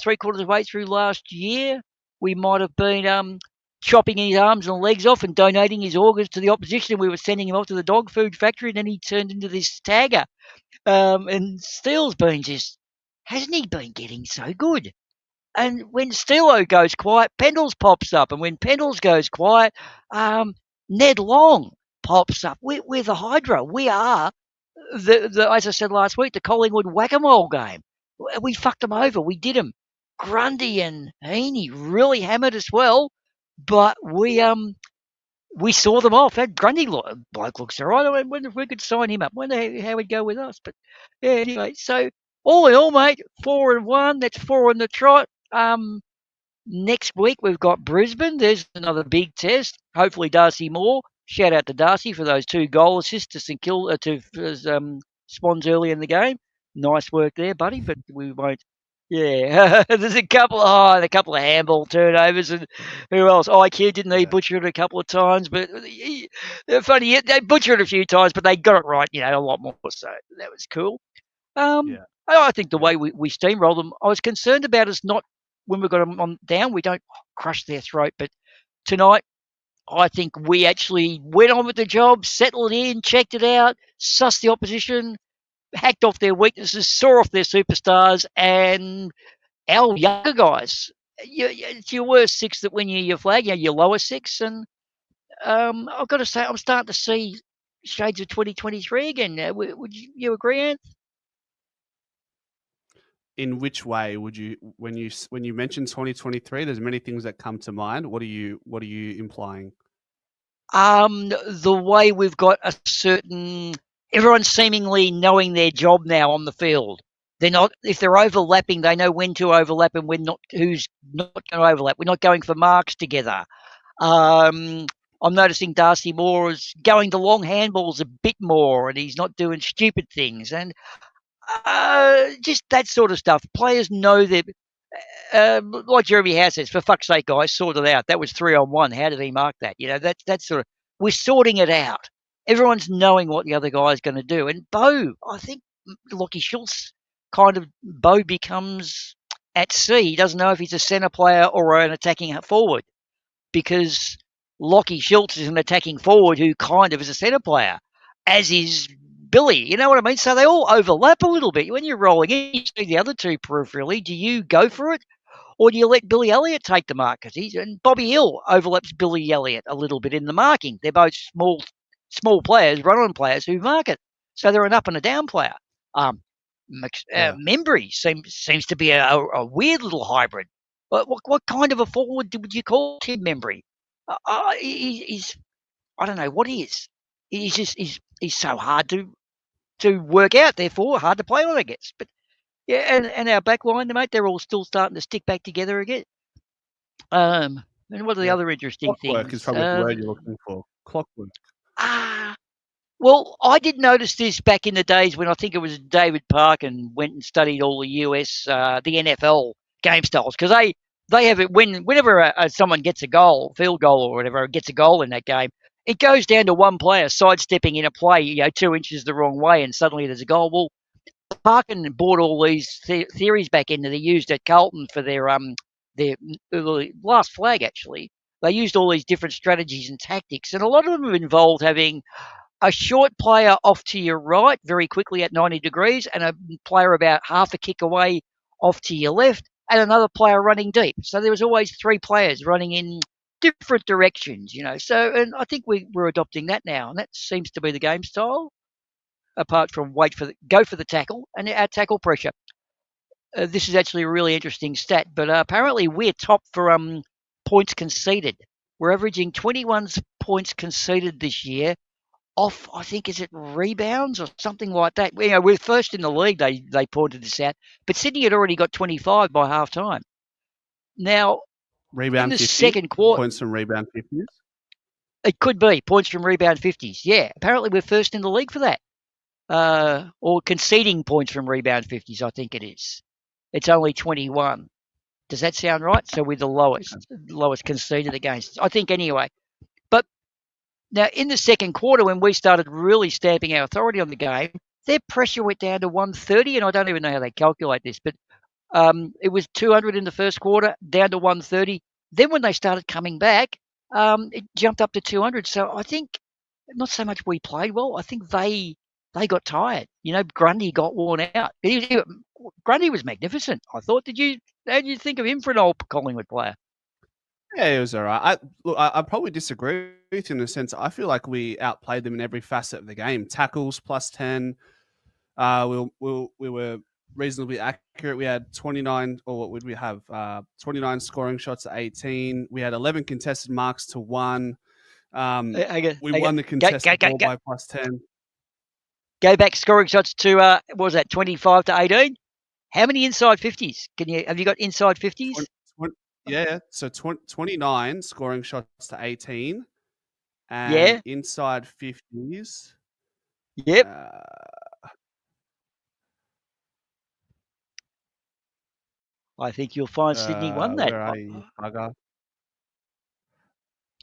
of the way through last year, we might have been chopping his arms and legs off and donating his organs to the opposition. And we were sending him off to the dog food factory, and then he turned into this tagger. And Steele's been hasn't he been getting so good? And when Steelo goes quiet, Pendles pops up. And when Pendles goes quiet, Ned Long pops up. We're the Hydra. We are, as I said last week, the Collingwood whack-a-mole game. We fucked them over. We did them. Grundy and Heaney really hammered us well, but we saw them off. That Grundy bloke looks all right. I wonder if we could sign him up. I wonder how he'd go with us. But yeah, anyway, so all in all, mate, 4-1. That's 4 on the trot. Next week we've got Brisbane. There's another big test. Hopefully Darcy Moore. Shout out to Darcy for those 2 goal assists to St Kilda to Swans early in the game. Nice work there, buddy. But we won't. Yeah, there's a couple of handball turnovers, and who else? IQ didn't he butcher it a couple of times? But they're funny. They butchered it a few times, but they got it right. A lot more. So that was cool. I think the way we steamrolled them, I was concerned about us not, when we got them on down, we don't crush their throat. But tonight, I think we actually went on with the job, settled in, checked it out, sussed the opposition, hacked off their weaknesses, saw off their superstars, and our younger guys. It's your worst 6 that win you your flag, your lower 6. And I've got to say, I'm starting to see shades of 2023 again. Would you agree, Ant? In which way would you, when you mention 2023? There's many things that come to mind. What are you implying? The way we've got a certain, everyone's seemingly knowing their job now on the field. They're not, if they're overlapping, they know when to overlap and when not. Who's not going to overlap? We're not going for marks together. I'm noticing Darcy Moore is going to long handballs a bit more, and he's not doing stupid things, and just that sort of stuff. Players know that, like Jeremy Howe says, for fuck's sake, guys, sort it out. That was 3-on-1. How did he mark that? That sort of, we're sorting it out. Everyone's knowing what the other guy's going to do. And Bo, I think Lockie Schultz Bo becomes at sea. He doesn't know if he's a centre player or an attacking forward, because Lockie Schultz is an attacking forward who kind of is a centre player, as is Billy. You know what I mean? So they all overlap a little bit. When you're rolling in, you see the other 2 peripherally. Do you go for it, or do you let Billy Elliott take the mark? And Bobby Hill overlaps Billy Elliott a little bit in the marking. They're both small players, run-on players who mark it. So they're an up and a down player. Membry seems to be a weird little hybrid. But what kind of a forward would you call Tim Membry? He's, I don't know what he is. He's so hard to work out, therefore hard to play on, I guess. But yeah, and our back line, mate, they're all still starting to stick back together again. And what are the other interesting Clockwork things? is probably the word you're looking for. Clockwork. Well, I did notice this back in the days when I think it was David Parkin went and studied all the US, the NFL game styles, because they have it whenever someone gets a goal, field goal or whatever, gets a goal in that game, it goes down to one player sidestepping in a play, 2 inches the wrong way, and suddenly there's a goal. Well, Parkin brought all these theories back in that they used at Carlton for their last flag, actually. They used all these different strategies and tactics, and a lot of them involved having a short player off to your right very quickly at 90 degrees, and a player about half a kick away off to your left, and another player running deep. So there was always 3 players running in different directions, So, and I think we're adopting that now, and that seems to be the game style, apart from go for the tackle and our tackle pressure. This is actually a really interesting stat, but apparently we're top for points conceded. We're averaging 21 points conceded this year, off, I think, is it rebounds or something like that? We're first in the league, they pointed this out, but Sydney had already got 25 by half time. Now, rebound in the 50, second quarter, points from rebound 50s. It could be points from rebound 50s. Yeah, apparently we're first in the league for that, or conceding points from rebound 50s. I think it is. It's only 21. Does that sound right? So we're the lowest conceded against, I think, anyway. But now, in the second quarter, when we started really stamping our authority on the game, their pressure went down to 130, and I don't even know how they calculate this, but it was 200 in the first quarter, down to 130. Then when they started coming back, it jumped up to 200. So I think not so much we played well. I think they got tired. Grundy got worn out. Grundy was magnificent. I thought. How did you think of him for an old Collingwood player? Yeah, it was all right. I probably disagree with you in the sense I feel like we outplayed them in every facet of the game. Tackles +10. We were reasonably accurate. We had 29, or what would we have? 29 scoring shots to 18. We had 11 contested marks to 1. We won the contested ball by +10. Go back scoring shots to what was that, 25 to 18? How many inside 50s? Have you got inside 50s? Yeah, so 29 scoring shots to 18, and inside 50s. Yep. I think you'll find Sydney won that. Where are you, bugger?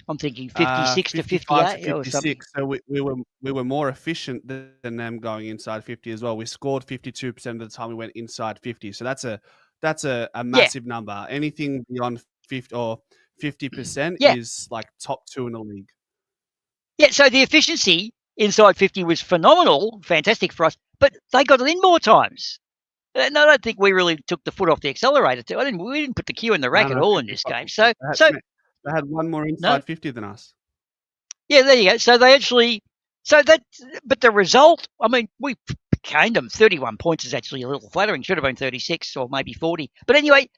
I'm thinking 56 to 58 or something. So we were more efficient than them going inside 50 as well. We scored 52% of the time we went inside 50. So that's a massive number. Anything beyond 50 or 50% is like top 2 in the league. Yeah, so the efficiency inside 50 was phenomenal, fantastic for us, but they got it in more times. And I don't think we really took the foot off the accelerator. We didn't put the cue in the rack at all in this game. So they had one more inside 50 than us. Yeah, there you go. So they actually, but the result, I mean, we caned them. 31 points is actually a little flattering. Should have been 36 or maybe 40. But anyway,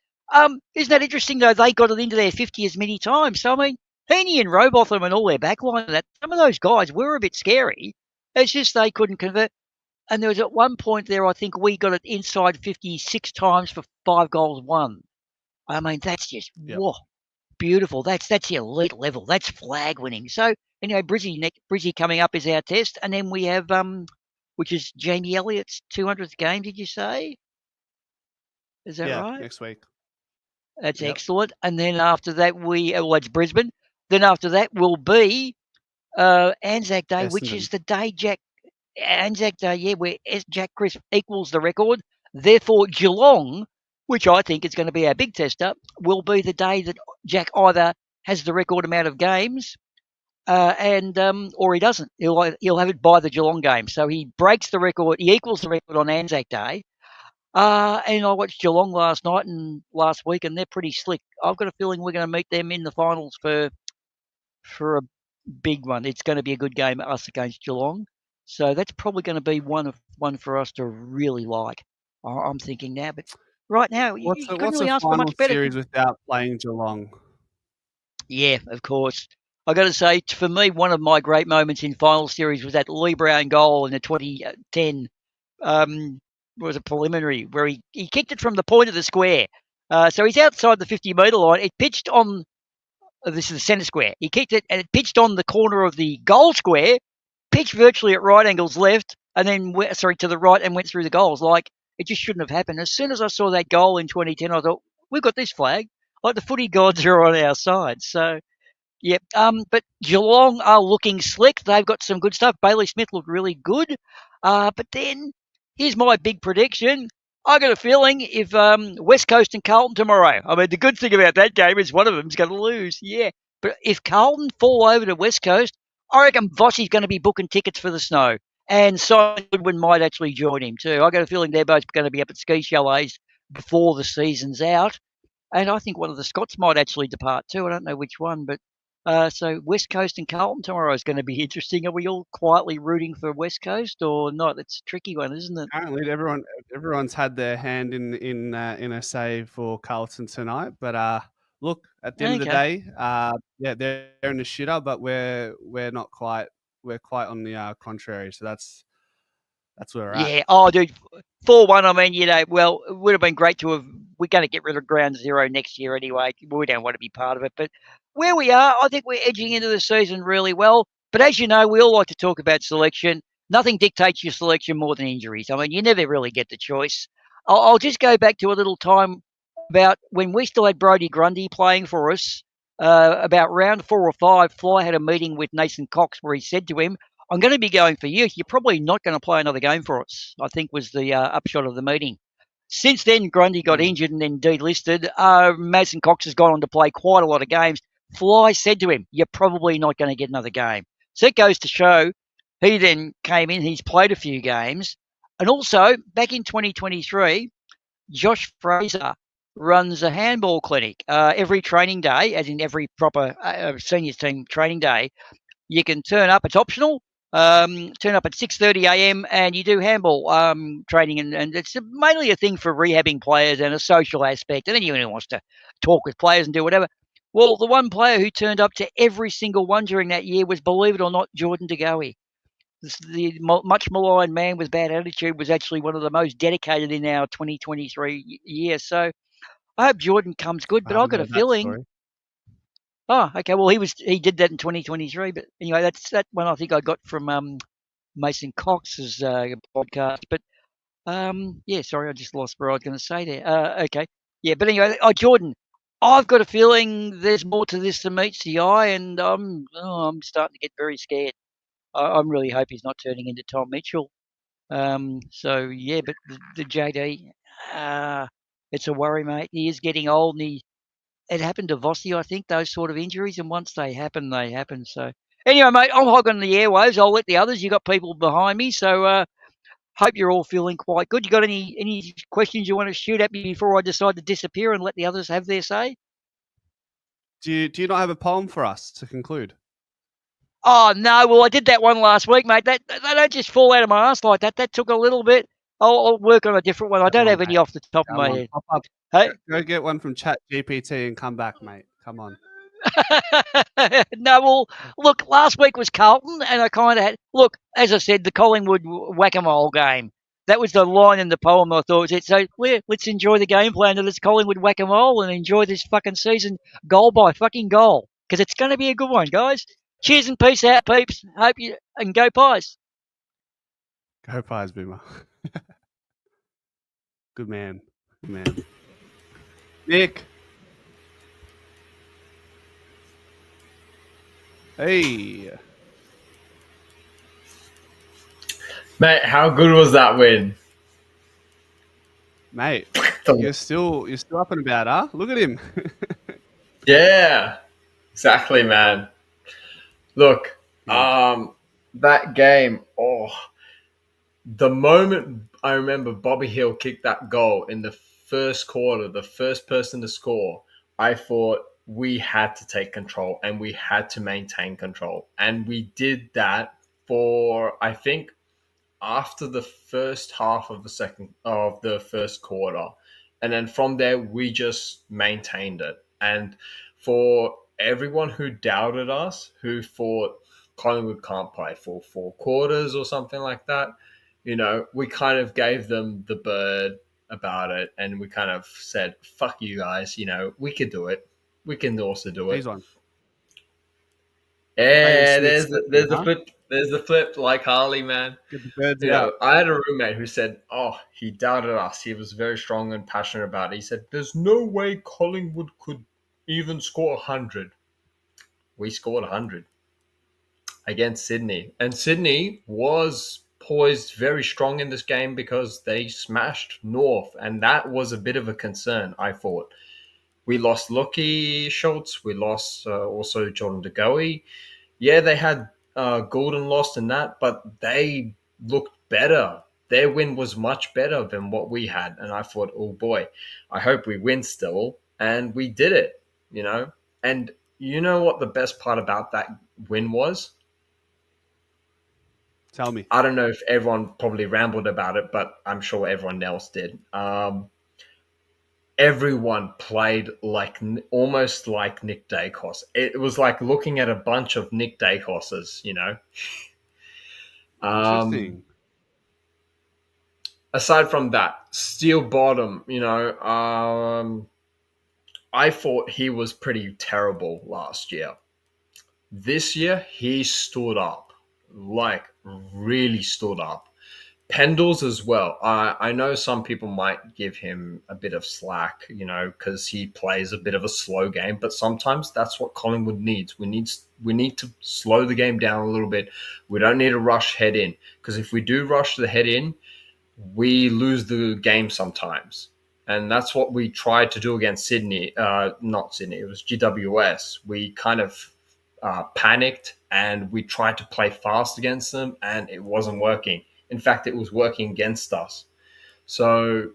isn't that interesting though? They got it into their 50 as many times. So I mean, Heaney and Robotham and all their backline, some of those guys were a bit scary. It's just they couldn't convert. And there was at one point there, I think we got it inside 56 times for 5 goals won. I mean, that's just whoa, beautiful. That's the elite level. That's flag winning. So anyway, Brizzy coming up is our test, and then we have which is Jamie Elliott's 200th game. Did you say? Is that right? Next week. That's excellent. And then after that, it's Brisbane. Then after that will be Anzac Day, which is the day Anzac Day, where Jack Crisp equals the record. Therefore, Geelong, which I think is going to be our big tester, will be the day that Jack either has the record amount of games or he doesn't. He'll have it by the Geelong game. So he breaks the record. He equals the record on Anzac Day. And I watched Geelong last week, and they're pretty slick. I've got a feeling we're going to meet them in the finals for a big one. It's going to be a good game, us against Geelong. So that's probably going to be one for us to really like. I'm thinking now, but right now you couldn't really ask for much better. Series without playing Geelong? Yeah, of course. I got to say, for me, one of my great moments in final series was that Lee Brown goal in the 2010. Was a preliminary where he kicked it from the point of the square. So he's outside the 50-metre line. It pitched on. This is the centre square. He kicked it, and it pitched on the corner of the goal square, pitched virtually at right angles left, and then to the right and went through the goals. Like, it just shouldn't have happened. As soon as I saw that goal in 2010, I thought, we've got this flag. Like, the footy gods are on our side. So, yeah. But Geelong are looking slick. They've got some good stuff. Bailey Smith looked really good. But then, here's my big prediction. I got a feeling if West Coast and Carlton tomorrow, I mean, the good thing about that game is one of them's going to lose. Yeah. But if Carlton fall over to West Coast, I reckon Vossi's going to be booking tickets for the Snow. And Simon Goodwin might actually join him too. I got a feeling they're both going to be up at ski chalets before the season's out. And I think one of the Scots might actually depart too. I don't know which one, but so West Coast and Carlton tomorrow is going to be interesting. Are we all quietly rooting for West Coast or not? It's a tricky one, isn't it? Apparently, everyone's had their hand in a save for Carlton tonight. But look, at the end of the day, they're in the shitter, but we're not quite. We're quite on the contrary. So that's where we're at. Yeah. Oh, dude, 4-1. I mean, well, it would have been great to have. We're going to get rid of ground zero next year anyway. We don't want to be part of it, but where we are, I think we're edging into the season really well. But as you know, we all like to talk about selection. Nothing dictates your selection more than injuries. I mean, you never really get the choice. I'll just go back to a little time about when we still had Brodie Grundy playing for us. About round 4 or 5, Fly had a meeting with Nathan Cox where he said to him, I'm going to be going for you. You're probably not going to play another game for us, I think was the upshot of the meeting. Since then, Grundy got injured and then delisted. Mason Cox has gone on to play quite a lot of games. Fly said to him, "You're probably not going to get another game." So it goes to show he then came in, he's played a few games. And also, back in 2023, Josh Fraser runs a handball clinic every training day, as in every proper seniors team training day. You can turn up; it's optional. Turn up at 6:30 a.m. and you do handball training, and it's mainly a thing for rehabbing players and a social aspect, and anyone who wants to talk with players and do whatever. Well, the one player who turned up to every single one during that year was, believe it or not, Jordan De Goey. The much maligned man with bad attitude was actually one of the most dedicated in our 2023 year. So I hope Jordan comes good, I but I've haven't got a heard that feeling. story. Oh, okay. Well, he did that in 2023, but anyway, that's that one I think I got from Mason Cox's podcast. But yeah, sorry, I just lost what I was going to say there. Okay, yeah, but anyway, Jordan, I've got a feeling there's more to this than meets the eye, and I'm starting to get very scared. I'm really hope he's not turning into Tom Mitchell. So yeah, but the JD, it's a worry, mate. He is getting old, and it happened to Vossi, I think, those sort of injuries, and once they happen, they happen. So anyway, mate, I'm hogging the airwaves. I'll let the others. You got people behind me, so hope you're all feeling quite good. You got any questions you want to shoot at me before I decide to disappear and let the others have their say? Do you not have a poem for us to conclude? Oh no, well I did that one last week, mate. That they don't just fall out of my ass like that. That took a little bit. I'll work on a different one. I don't Come on, have any mate. off the top of Come my on, head. pop up. Hey. Go get one from Chat GPT and come back, mate. Come on. No, well, look, last week was Carlton, and I kind of had, look, as I said, the Collingwood whack-a-mole game. That was the line in the poem I thought was it. So let's enjoy the game plan of this Collingwood whack-a-mole and enjoy this fucking season goal by fucking goal, because it's going to be a good one, guys. Cheers and peace out, peeps. Hope you, and go Pies. Go Pies, Boomer. Good man. Good man. Nick. Hey. Mate, how good was that win? Mate, you're still up and about, huh? Look at him. Yeah, exactly, man. Look, that game, the moment I remember Bobby Hill kicked that goal in the first quarter, the first person to score, I thought we had to take control and we had to maintain control. And we did that for, I think, after the first half of the first quarter. And then from there, we just maintained it. And for everyone who doubted us, who thought Collingwood can't play for 4 quarters or something like that, we kind of gave them the bird about it. And we kind of said, fuck you guys, we could do it. We can also do it. He's on. Yeah, there's the flip. There's the flip, like Harley, man. Get the birds out. I had a roommate who said, he doubted us. He was very strong and passionate about it. He said, there's no way Collingwood could even score 100. We scored 100 against Sydney. And Sydney was poised very strong in this game because they smashed North. And that was a bit of a concern, I thought. We lost Lucky Schultz. We lost also Jordan De Goey. Yeah, they had Gordon lost in that, but they looked better. Their win was much better than what we had. And I thought, oh boy, I hope we win still. And we did it, And you know what the best part about that win was? Tell me. I don't know if everyone probably rambled about it, but I'm sure everyone else did. Everyone played almost like Nick Dacos. It was like looking at a bunch of Nick Dacoses, Interesting. Aside from that, Steel Bottom, I thought he was pretty terrible last year. This year, he stood up, really stood up. Pendles as well. I know some people might give him a bit of slack, because he plays a bit of a slow game. But sometimes that's what Collingwood needs. We need to slow the game down a little bit. We don't need to rush head in, because if we do rush the head in, we lose the game sometimes. And that's what we tried to do against Sydney. Not Sydney, it was GWS. We kind of panicked and we tried to play fast against them, and it wasn't working. In fact, it was working against us. So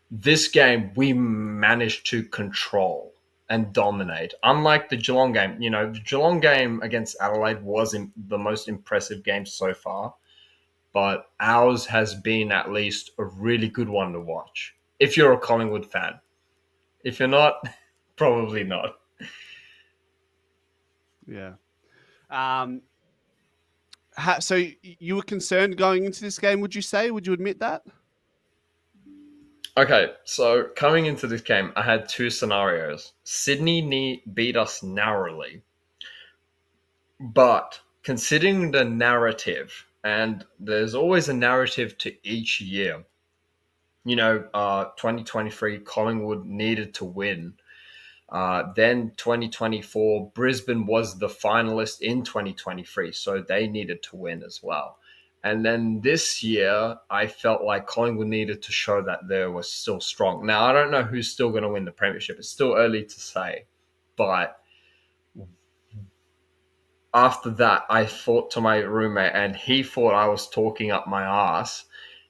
this game, we managed to control and dominate. Unlike the Geelong game, the Geelong game against Adelaide wasn't the most impressive game so far, but ours has been at least a really good one to watch. If you're a Collingwood fan, if you're not, probably not. Yeah. So you were concerned going into this game, would you say? Would you admit that? Okay, so coming into this game, I had two scenarios. Sydney beat us narrowly, but considering the narrative, and there's always a narrative to each year. 2023 Collingwood needed to win. Then 2024, Brisbane was the finalist in 2023, so they needed to win as well. And then this year, I felt like Collingwood needed to show that they were still strong. Now, I don't know who's still going to win the premiership. It's still early to say. But after that, I thought to my roommate, and he thought I was talking up my ass,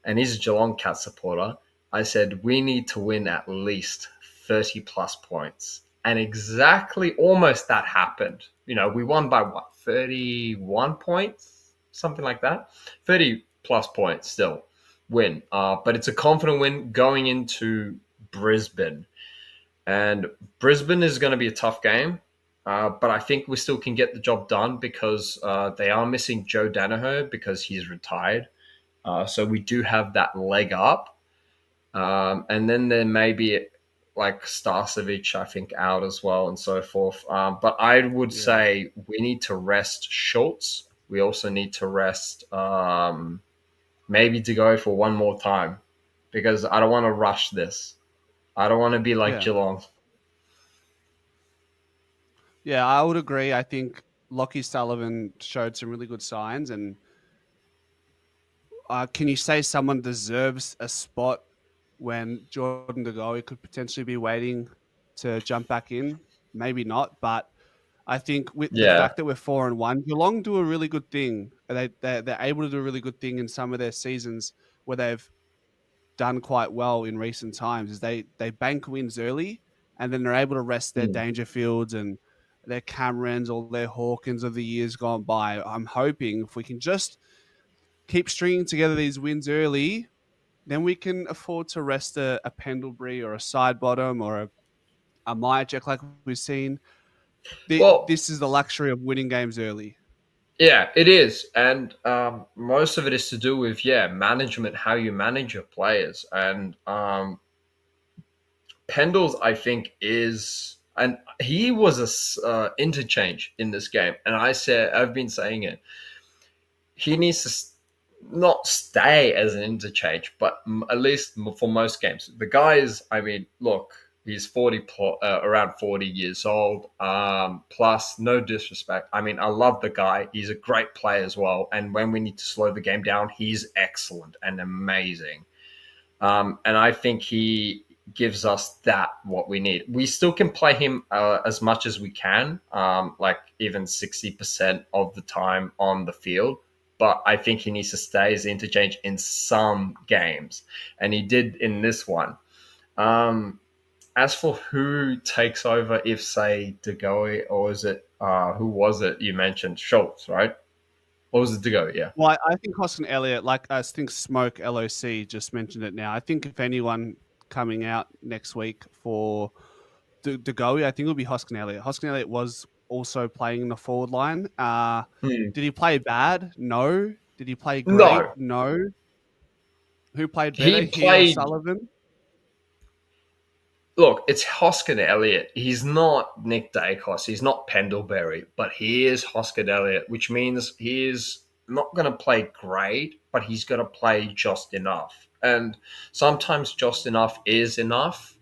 and he's a Geelong Cat supporter. I said, we need to win at least 30 plus points. And exactly almost that happened. We won by 31 points? Something like that. 30 plus points still win. But it's a confident win going into Brisbane. And Brisbane is going to be a tough game. But I think we still can get the job done because they are missing Joe Danaher because he's retired. So we do have that leg up. And then there may be like Starcevic, I think, out as well and so forth. But I would say we need to rest Schultz. We also need to rest maybe to go for one more time because I don't want to rush this. I don't want to be like Geelong. Yeah, I would agree. I think Lockie Sullivan showed some really good signs. And can you say someone deserves a spot when Jordan De Goey could potentially be waiting to jump back in? Maybe not, but I think with the fact that we're 4-1, Geelong do a really good thing. They're able to do a really good thing in some of their seasons where they've done quite well in recent times. Is they bank wins early, and then they're able to rest their Dangerfields and their Camerons or their Hawkins of the years gone by. I'm hoping if we can just keep stringing together these wins early, then we can afford to rest a Pendlebury or a Sidebottom or a Myercheck like we've seen. This is the luxury of winning games early. Yeah, it is. And most of it is to do with, management, how you manage your players. And Pendles, I think, and he was a interchange in this game. And I've been saying it. He needs to not stay as an interchange, but at least for most games. The guy is, look, he's around 40 years old. Plus, no disrespect. I love the guy. He's a great player as well. And when we need to slow the game down, he's excellent and amazing. And I think he gives us what we need. We still can play him as much as we can, like even 60% of the time on the field. But I think he needs to stay as interchange in some games. And he did in this one. As for who takes over if, say, De Goey, or is it, who was it you mentioned? Schultz, right? Or was it De Goey? Yeah. Well, I think Hoskin Elliott, I think Smoke LOC just mentioned it now. I think if anyone coming out next week for De Goey, I think it'll be Hoskin Elliott. Hoskin Elliott was also playing in the forward line. Did he play bad? No. Did he play great? No. Who played better? He or Sullivan? Look, it's Hoskin Elliott. He's not Nick Dacos. He's not Pendlebury, but he is Hoskin Elliott, which means he is not going to play great, but he's going to play just enough. And sometimes just enough is enough.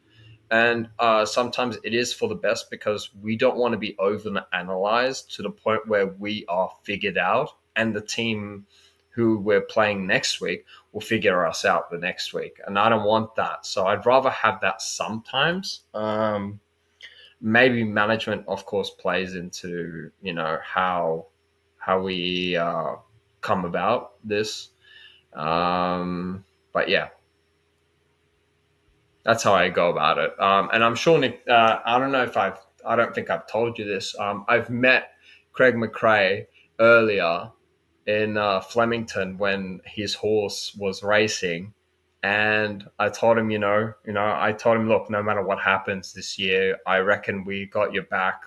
And sometimes it is for the best because we don't want to be over-analyzed to the point where we are figured out and the team who we're playing next week will figure us out the next week. And I don't want that. So I'd rather have that sometimes. Maybe management, of course, plays into, how we come about this. But yeah, that's how I go about it. And I'm sure Nick, I don't think I've told you this. I've met Craig McRae earlier in Flemington when his horse was racing. And I told him, I told him, look, no matter what happens this year, I reckon we got your back.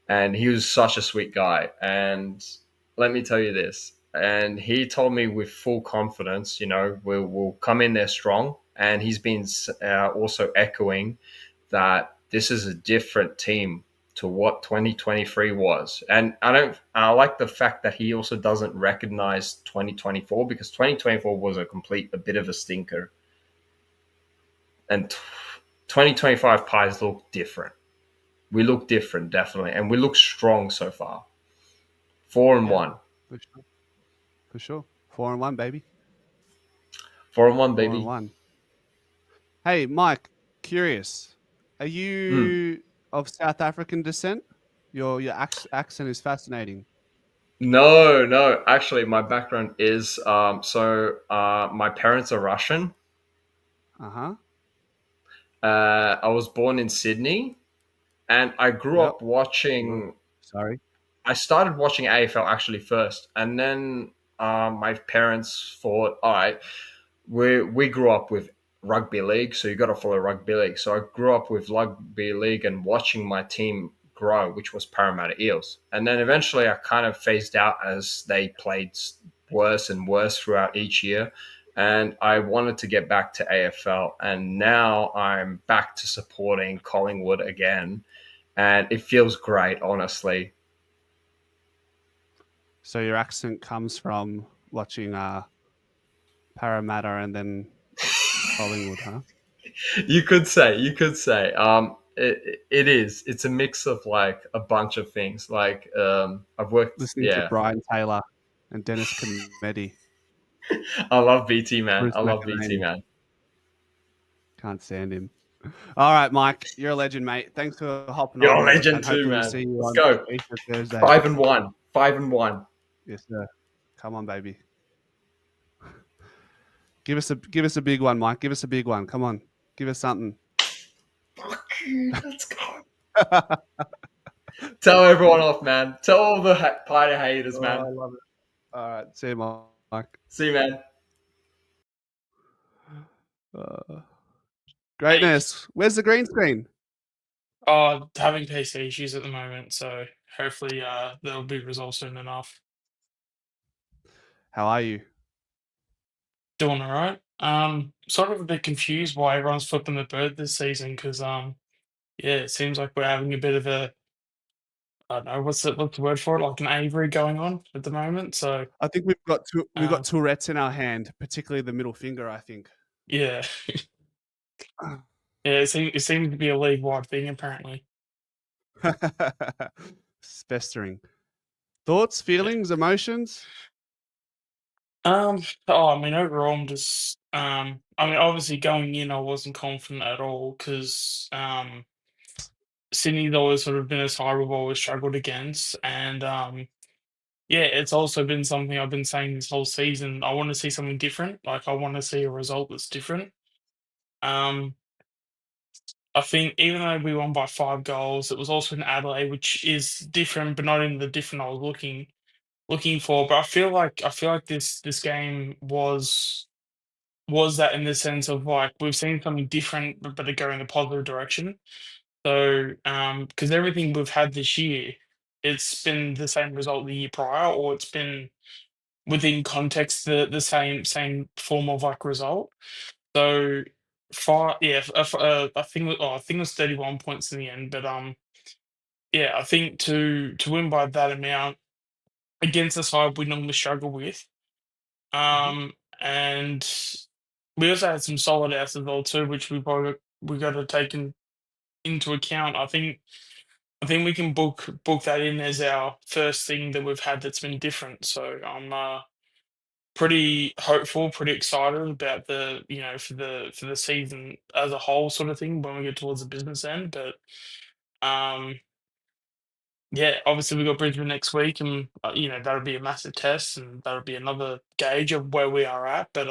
And he was such a sweet guy. And let me tell you this. And he told me with full confidence, we'll come in there strong. And he's been also echoing that this is a different team to what 2023 was. And I like the fact that he also doesn't recognize 2024, because 2024 was a bit of a stinker. And 2025 Pies look different. We look different, definitely. And we look strong so far. 4-1. For sure. 4-1, baby. 4-1, baby. 4-1. Hey, Mike, curious. Are you of South African descent? Your accent is fascinating. No. Actually, my background is my parents are Russian. Uh-huh. I was born in Sydney, and I grew up watching. Sorry. I started watching AFL actually first, and then my parents thought, all right, we grew up with rugby league, so you got to follow rugby league. So I grew up with rugby league and watching my team grow, which was Parramatta Eels. And then eventually I kind of phased out as they played worse and worse throughout each year. And I wanted to get back to AFL. And now I'm back to supporting Collingwood again. And it feels great, honestly. So your accent comes from watching Parramatta and then Collingwood, huh? You could say. It is. It's a mix of like a bunch of things. Like I've worked listening to Brian Taylor and Dennis Cometti. I love BT, man. Bruce I love McElhaney. BT, man. Can't stand him. All right, Mike, you're a legend, mate. Thanks for hopping You're on. a legend and too, hopefully man. We'll see you Let's on go. Easter Thursday. 5-1. 5-1. Yes, sir. Come on, baby. Give us a big one, Mike. Give us a big one. Come on. Give us something. Fuck you. Let's go. Tell everyone off, man. Tell all the Pie haters, man. I love it. All right. See you, Mike. See you, man. Greatness. Where's the green screen? Having PC issues at the moment, so hopefully they'll be resolved soon enough. How are you? Doing all right. Sort of a bit confused why everyone's flipping the bird this season because it seems like we're having a bit of a, I don't know, what's the word for it, like an Avery going on at the moment. So I think we've got Tourette's in our hand, particularly the middle finger. I think. yeah, it seems to be a league-wide thing apparently. Festering. Thoughts, feelings, emotions? Overall, I'm just, obviously going in, I wasn't confident at all because, Sydney's always sort of been a side we've always struggled against, and it's also been something I've been saying this whole season. I want to see something different. Like I want to see a result that's different. Um, I think even though we won by 5 goals, it was also in Adelaide, which is different, but not in the different I was looking for. But I feel like this game was that in the sense of like we've seen something different, but it go in the positive direction. So, because everything we've had this year, it's been the same result the year prior, or it's been within context the same form of like result. So, I think I think it was 31 points in the end, but I think to win by that amount against the side we normally struggle with, and we also had some solid outs as well too, which we got to take into account. I think we can book that in as our first thing that we've had that's been different. So pretty hopeful, pretty excited about the for the season as a whole, sort of thing, when we get towards the business end. But yeah, obviously we got Brisbane next week, and that'll be a massive test, and that'll be another gauge of where we are at. But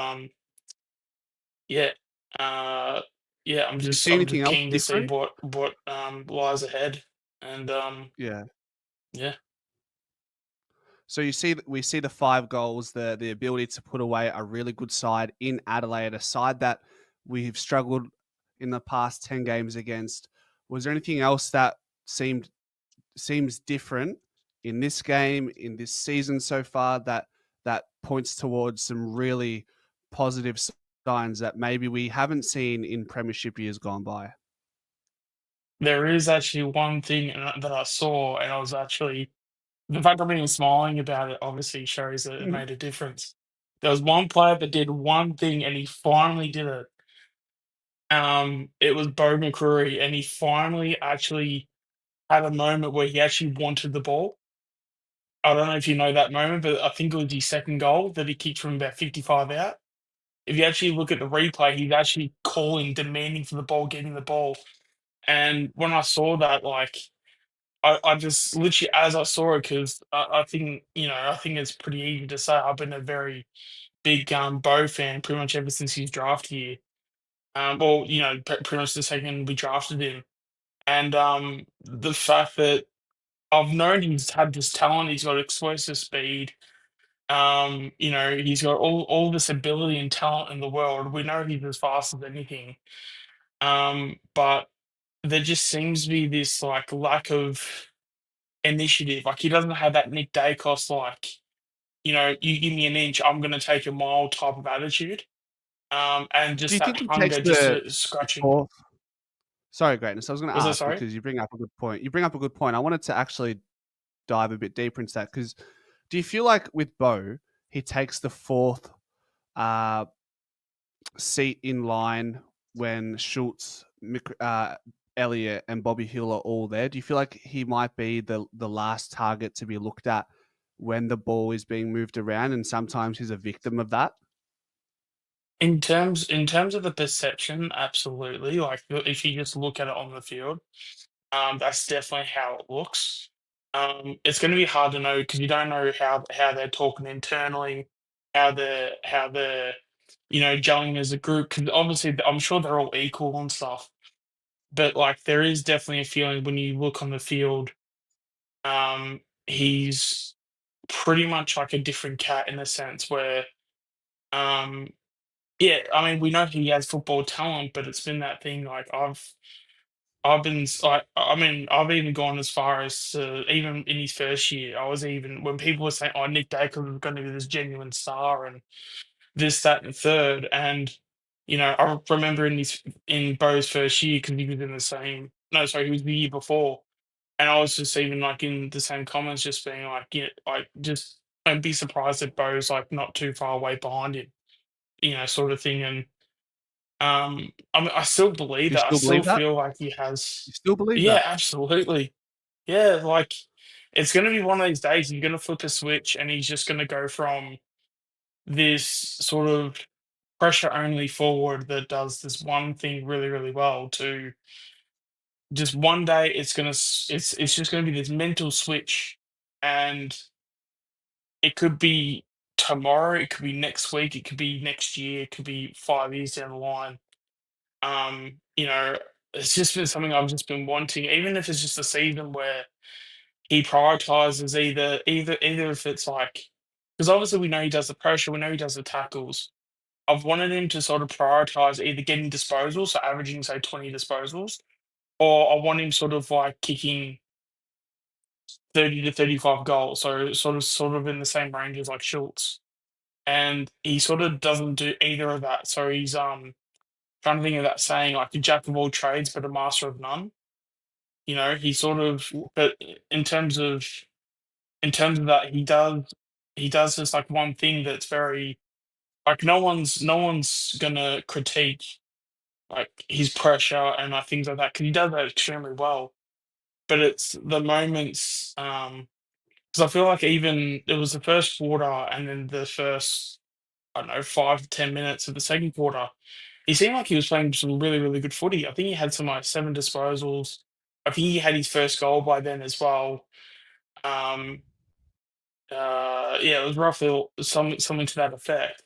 yeah, yeah, I'm Do you just see I'm just anything else keen to see different? what lies ahead, and Yeah. yeah. So we see the 5 goals, the ability to put away a really good side in Adelaide, a side that we've struggled in the past 10 games against. Was there anything else that seems different in this game, in this season so far, that points towards some really positive signs that maybe we haven't seen in premiership years gone by? There is actually one thing that I saw, and I was actually the fact I'm even smiling about it obviously shows that it made a difference. There was one player that did one thing, and he finally did it. It was Bo McCrory, and he finally actually had a moment where he actually wanted the ball. I don't know if you know that moment, but I think it was his second goal that he kicked from about 55 out. If you actually look at the replay, he's actually calling, demanding for the ball, getting the ball. And when I saw that, like, I just literally, as I saw it, because I think, I think it's pretty easy to say I've been a very big Bo fan pretty much ever since his draft year. Well, pretty much the second we drafted him. And the fact that I've known he's had this talent, he's got explosive speed. He's got all this ability and talent in the world. We know he's as fast as anything. But there just seems to be this like lack of initiative. Like he doesn't have that Nick Dacos like, you give me an inch, I'm gonna take a mile type of attitude. And Do just you that think he takes hunger just to scratching. fourth? Sorry, Greatness. I was going to Was that ask sorry? because you bring up a good point. You bring up a good point. I wanted to actually dive a bit deeper into that because do you feel like with Bo, he takes the fourth seat in line when Schultz, Elliott, and Bobby Hill are all there? Do you feel like he might be the last target to be looked at when the ball is being moved around, and sometimes he's a victim of that? In terms of the perception, absolutely. Like if you just look at it on the field, that's definitely how it looks. It's going to be hard to know because you don't know how they're talking internally, how they're gelling as a group. Because obviously, I'm sure they're all equal and stuff. But like, there is definitely a feeling when you look on the field, he's pretty much like a different cat in the sense where, um, yeah, I mean, we know he has football talent, but it's been that thing. Like I've been like, I mean, I've even gone as far as to, even in his first year, I was even when people were saying, "Oh, Nick Dacos is going to be this genuine star," and this, that, and third. And I remember in Bo's first year because he was in the same. No, sorry, he was the year before, and I was just even like in the same comments, just being like, like just don't be surprised if Bo's like not too far away behind him, sort of thing. And I mean, I still believe Do you that. I still still believe that? feel like he has. You still believe Yeah, that? absolutely. Yeah, like it's going to be one of these days. You're going to flip a switch, and he's just going to go from this sort of pressure only forward that does this one thing really, really well to just one day it's just going to be this mental switch, and it could be tomorrow, it could be next week, it could be next year, it could be 5 years down the line. Um, you know, it's just been something I've just been wanting, even if it's just a season where he prioritizes either if it's like because obviously we know he does the pressure, we know he does the tackles. I've wanted him to sort of prioritize either getting disposals, so averaging say 20 disposals, or I want him sort of like kicking 30 to 35 goals, so sort of in the same range as like Schultz. And he sort of doesn't do either of that. So he's trying to think of that saying like a jack of all trades but a master of none. He sort of but in terms of that he does this like one thing that's very like no one's gonna critique like his pressure and like things like that because he does that extremely well. But it's the moments because I feel like even it was the first quarter and then the first I don't know, 5 to 10 minutes of the second quarter, he seemed like he was playing some really, really good footy. I think he had some like 7 disposals. I think he had his first goal by then as well. Yeah, it was roughly something to that effect.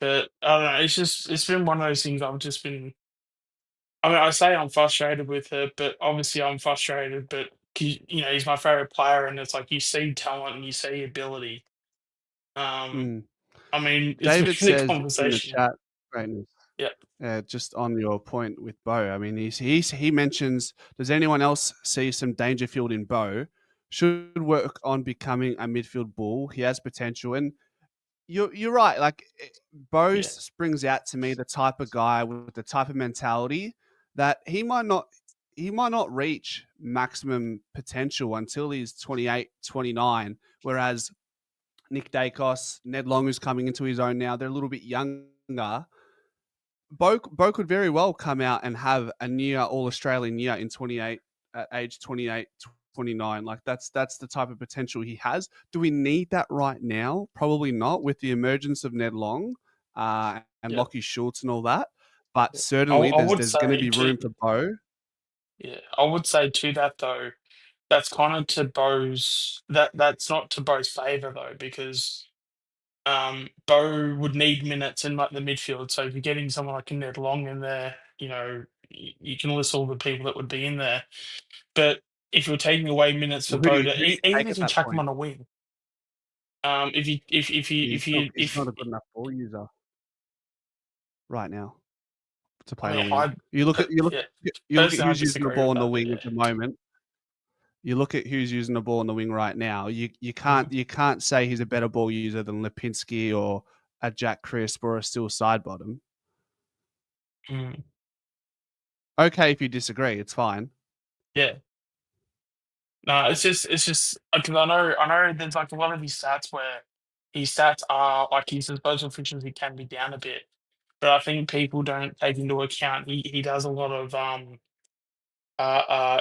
But I don't know. It's been one of those things I've just been. I mean, I say I'm frustrated with it, but obviously I'm frustrated. But he's my favorite player, and it's like you see talent and you see ability. Mm. I mean, it's David been a says in the conversation. chat, Brayton, Yeah. just on your point with Bo, I mean, he mentions, does anyone else see some Dangerfield in Bo? Should work on becoming a midfield bull. He has potential, and you're right. Like Bo springs out to me the type of guy with the type of mentality that he might not reach maximum potential until he's 28, 29, whereas Nick Dacos, Ned Long, who's coming into his own now, they're a little bit younger. Bo could very well come out and have a near All-Australian year in 28, at age 28, 29. Like that's the type of potential he has. Do we need that right now? Probably not, with the emergence of Ned Long and Lockie Schultz and all that. But certainly I would there's going to say be room for Bo. Yeah, I would say to that though, that's kind of to that's not to Bo's favor though, because Bo would need minutes in like the midfield. So if you're getting someone like a Ned Long in there, you can list all the people that would be in there. But if you're taking away minutes for Well, who do Bo, you even take if at you that chuck him point? on a wing, if you if you He's not a good enough ball user right now to I play on mean, a wing. You look at personally, I who's using the disagree ball with on the that, but wing yeah. at the moment. You look at who's using the ball on the wing right now. You Mm-hmm. can't say he's a better ball user than Lipinski or a Jack Crisp or a Still Sidebottom. Mm. Okay, if you disagree, it's fine. Yeah. No, it's just because I know there's like a lot of these stats where his stats are like his disposal efficiency can be down a bit, but I think people don't take into account he does a lot of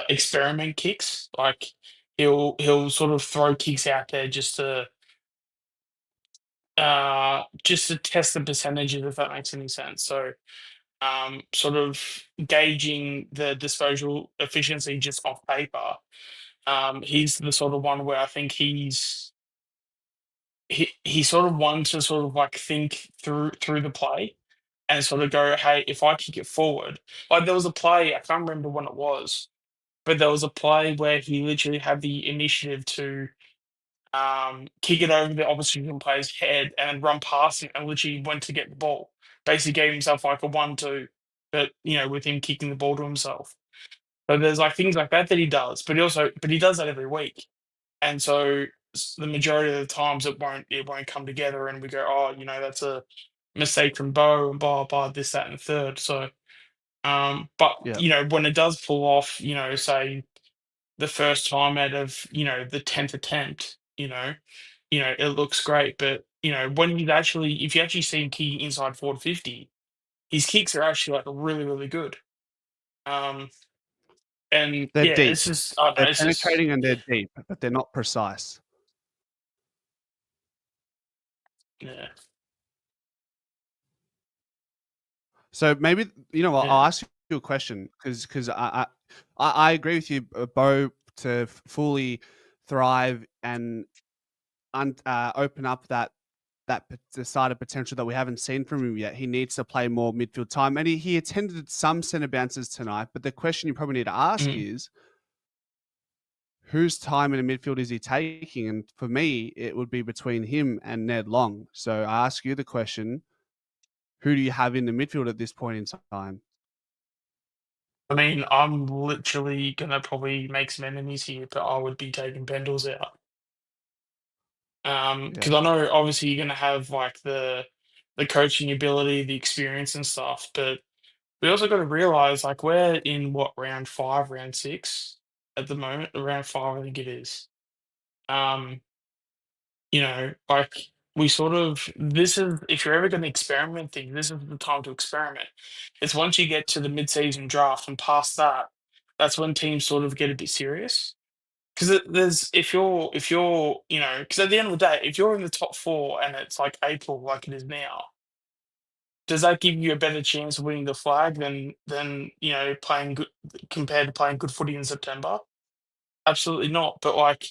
experiment kicks. Like he'll sort of throw kicks out there just to test the percentages, if that makes any sense. So sort of gauging the disposal efficiency just off paper. He's the sort of one where I think he sort of wants to sort of like think through the play and sort of go, hey, if I kick it forward, like there was a play, I can't remember when it was, but there was a play where he literally had the initiative to kick it over the opposition player's head and run past him and literally went to get the ball. Basically gave himself like a 1-2, but with him kicking the ball to himself. So there's like things like that he does, but he does that every week. And so the majority of the times it won't come together, and we go, oh, that's a mistake from Bo and blah blah this that and the third. So, but Yeah. when it does pull off, say the first time out of the 10th attempt, it looks great. But when if you actually see him kicking inside forward 50, his kicks are actually like really really good. And They're yeah, deep. it's just I don't know, They're it's just penetrating and they're deep, but they're not precise. yeah. So maybe what, Yeah. I'll ask you a question because I agree with you, Bo, to fully thrive and open up that decided potential that we haven't seen from him yet. He needs to play more midfield time, and he attended some centre bounces tonight. But the question you probably need to ask is, whose time in the midfield is he taking? And for me, it would be between him and Ned Long. So I ask you the question: who do you have in the midfield at this point in time? I mean, I'm literally gonna probably make some enemies here, but I would be taking Pendles out. Because I know obviously you're gonna have like the coaching ability, the experience and stuff, but we also got to realize like we're in what, round 5, round 6 at the moment. Round 5, I think it is. Like we sort of this is if you're ever going to experiment things, this is the time to experiment. It's once you get to the mid-season draft and past that, that's when teams sort of get a bit serious. Because there's if you're because at the end of the day, if you're in the top 4 and it's like April like it is now, does that give you a better chance of winning the flag than playing good compared to playing good footy in September? Absolutely not. But like,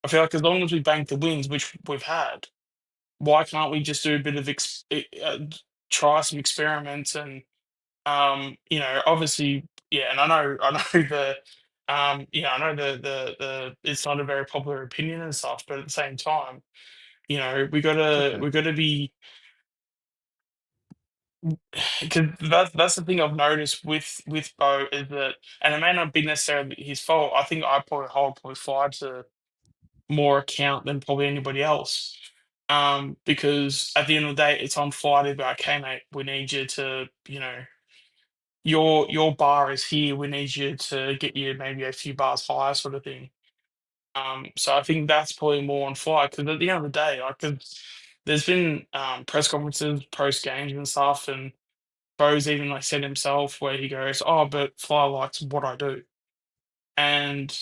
I feel like as long as we bank the wins, which we've had, why can't we just do a bit of try some experiments and obviously, yeah, and I know I know the it's not a very popular opinion and stuff, but at the same time, we gotta okay. we gotta be because that's the thing I've noticed with Bo is that, and it may not be necessarily his fault. I think I probably hold probably Fly to more account than probably anybody else. Because at the end of the day, it's on Fly to be like, okay, mate, we need you to, your bar is here. We need you to get you maybe a few bars higher, sort of thing. So I think that's probably more on Fly because at the end of the day, like there's been press conferences, post games and stuff, and Bo's even like said himself where he goes, "Oh, but Fly likes what I do," and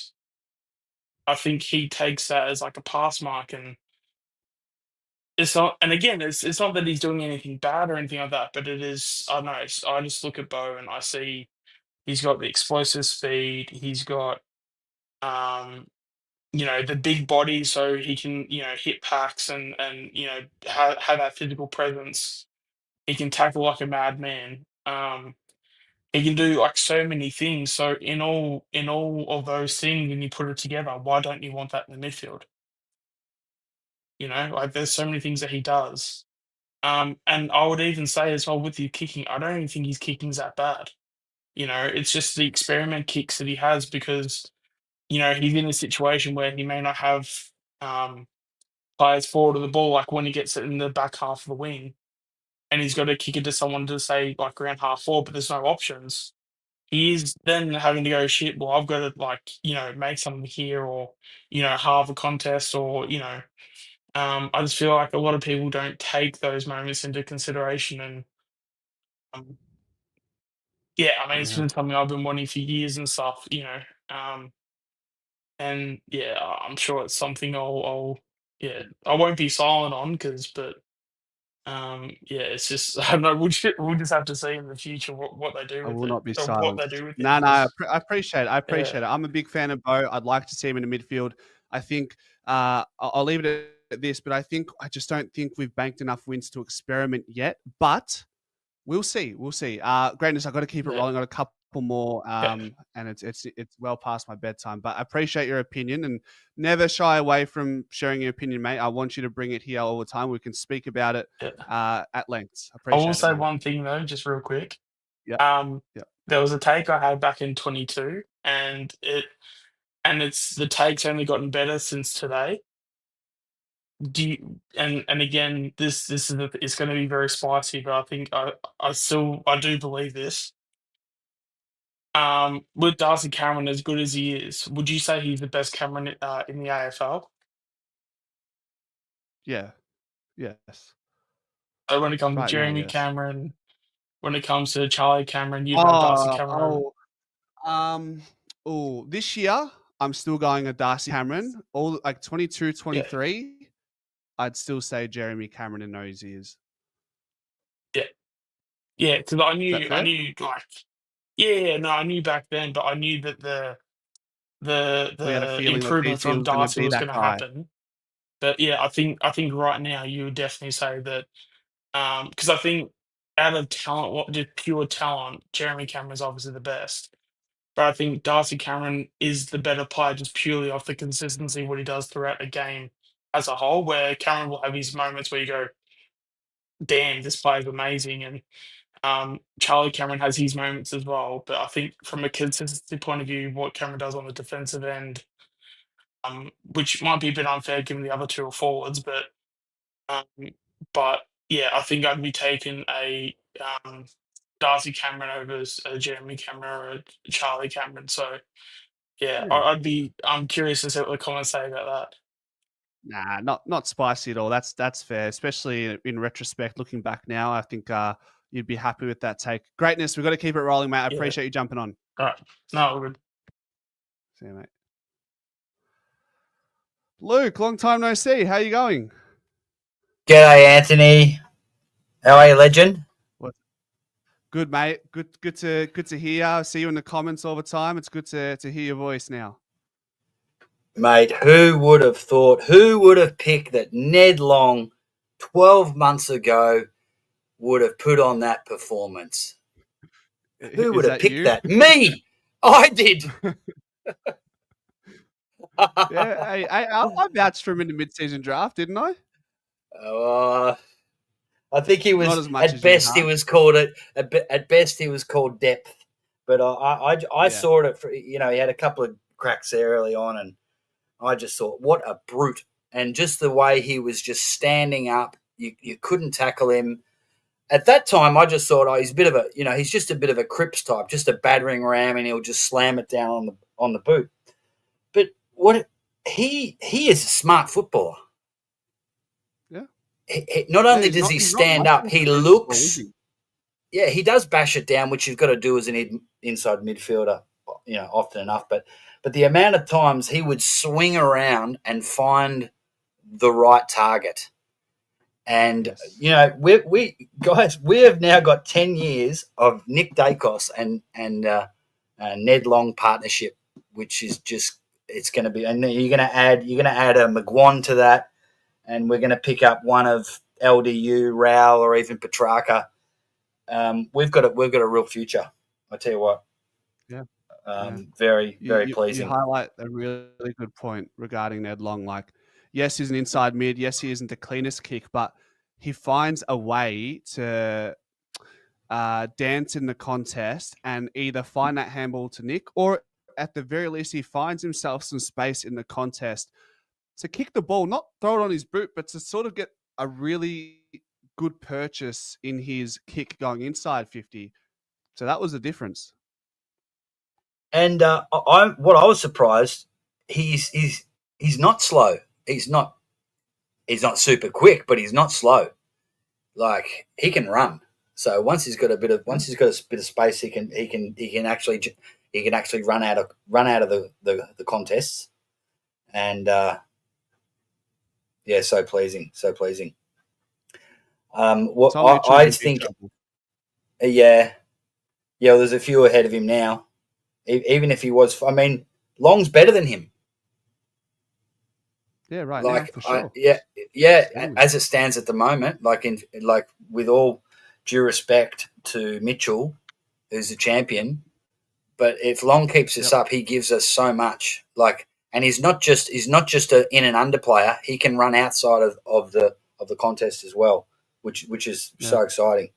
I think he takes that as like a pass mark, and it's not. And again, it's not that he's doing anything bad or anything like that, but it is. I don't know. I just look at Bo and I see he's got the explosive speed. He's got the big body, so he can hit packs and have that physical presence. He can tackle like a madman. He can do like so many things. So in all of those things, when you put it together, why don't you want that in the midfield? Like there's so many things that he does. And I would even say as well with your kicking, I don't even think his kicking's that bad. It's just the experiment kicks that he has because he's in a situation where he may not have um, players forward of the ball, like when he gets it in the back half of the wing, and he's got to kick it to someone to say like around half forward, but there's no options. He is then having to go, shit, well, I've got to like, make something here or, halve a contest or, I just feel like a lot of people don't take those moments into consideration. And um, yeah, I mean, it's Yeah. been something I've been wanting for years and stuff. Um, and yeah, I'm sure it's something yeah, I won't be silent on but yeah, it's just, I don't know, we'll just have to see in the future what they do I with will it not be or what silent. they do with it No, I because, appreciate it. I yeah, appreciate it. I'm a big fan of Bo. I'd like to see him in the midfield. I think I'll leave it at this, but I just don't think we've banked enough wins to experiment yet. But we'll see. We'll see. Greatness, I've got to keep it yeah, rolling. Got a couple more, yeah, and it's well past my bedtime. But I appreciate your opinion and never shy away from sharing your opinion, mate. I want you to bring it here all the time. We can speak about it yeah. at lengths. I will Appreciate it, say mate. one thing though, just real quick. Yep. Um, Yep. there was a take I had back in 22, and it's the take's only gotten better since today. And again, this is it's going to be very spicy, but I think I do believe this. With Darcy Cameron as good as he is, would you say he's the best Cameron in the AFL? Yeah. Yes. So when it comes to Right now, Jeremy yes. Cameron, when it comes to Charlie Cameron, you'd have Darcy Oh, Cameron over. oh, this year I'm still going a Darcy Cameron. All like 22, Yeah, 23, I'd still say Jeremy Cameron in those years. yeah, yeah. Because Is that I fair? knew like, yeah, no, I knew back then, but I knew that We had a the feeling that improvement BC from was going to Darcy be was that going to guy. happen. But yeah, I think right now you would definitely say that because I think out of talent, what just pure talent, Jeremy Cameron is obviously the best. But I think Darcy Cameron is the better player just purely off the consistency of what he does throughout the game as a whole. Where Cameron will have his moments where you go, "Damn, this player is amazing," and Charlie Cameron has his moments as well. But I think from a consistency point of view, what Cameron does on the defensive end, which might be a bit unfair given the other two are forwards, um, but yeah, I think I'd be taking a um, Darcy Cameron over a Jeremy Cameron or a Charlie Cameron. So yeah, Yeah. I'm curious to see what the comments say about that. Nah, not spicy at all. That's fair, especially in retrospect. Looking back now, I think you'd be happy with that take. Greatness, we've got to keep it rolling, mate. I Yeah. appreciate you jumping on. All right. No, we're good. See you, mate. Luke, long time no see. How you going? G'day, Anthony. How are you, legend? Good, mate. Good to hear. I see you in the comments all the time. It's good to hear your voice now. Mate, who would have thought, who would have picked that Ned Long 12 months ago would have put on that performance? Who would Is have that picked you? that? Me! I did! Yeah, I vouched for him in the mid-season draft, didn't I? I think he was, Not as much at as you, best, huh? he was called at best, he was called depth. But I Yeah. saw it for, he had a couple of cracks there early on, and I just thought, what a brute. And just the way he was just standing up, you couldn't tackle him. At that time, I just thought, he's a bit of a, he's just a bit of a Cripps type, just a battering ram, and he'll just slam it down on the boot. But he is a smart footballer. Yeah. Not only does he stand up, he looks. Yeah, he does bash it down, which you've got to do as an inside midfielder, often enough. But the amount of times he would swing around and find the right target. And, we guys, we have now got 10 years of Nick Dacos and Ned Long partnership, which is just, it's going to be, and you're going to add a McGuan to that, and we're going to pick up one of LDU, Rao, or even Petrarca. We've got a real future. I tell you what. Yeah. Very, very pleasing. You highlight a really good point regarding Ned Long. Like, yes, he's an inside mid. Yes, he isn't the cleanest kick, but he finds a way to dance in the contest and either find that handball to Nick, or at the very least, he finds himself some space in the contest to kick the ball, not throw it on his boot, but to sort of get a really good purchase in his kick going inside 50. So that was the difference. And I was surprised, he's not slow. He's not super quick, but he's not slow. Like, he can run. So once he's got a bit of space, he can actually run out of the contests. And so pleasing. What I think, there's a few ahead of him now. Even if he was, Long's better than him. Yeah, right. Like, now, for sure. As it stands at the moment, with all due respect to Mitchell, who's the champion, but if Long keeps this up, he gives us so much. And he's not just a in and under player. He can run outside of the contest as well, which is so exciting.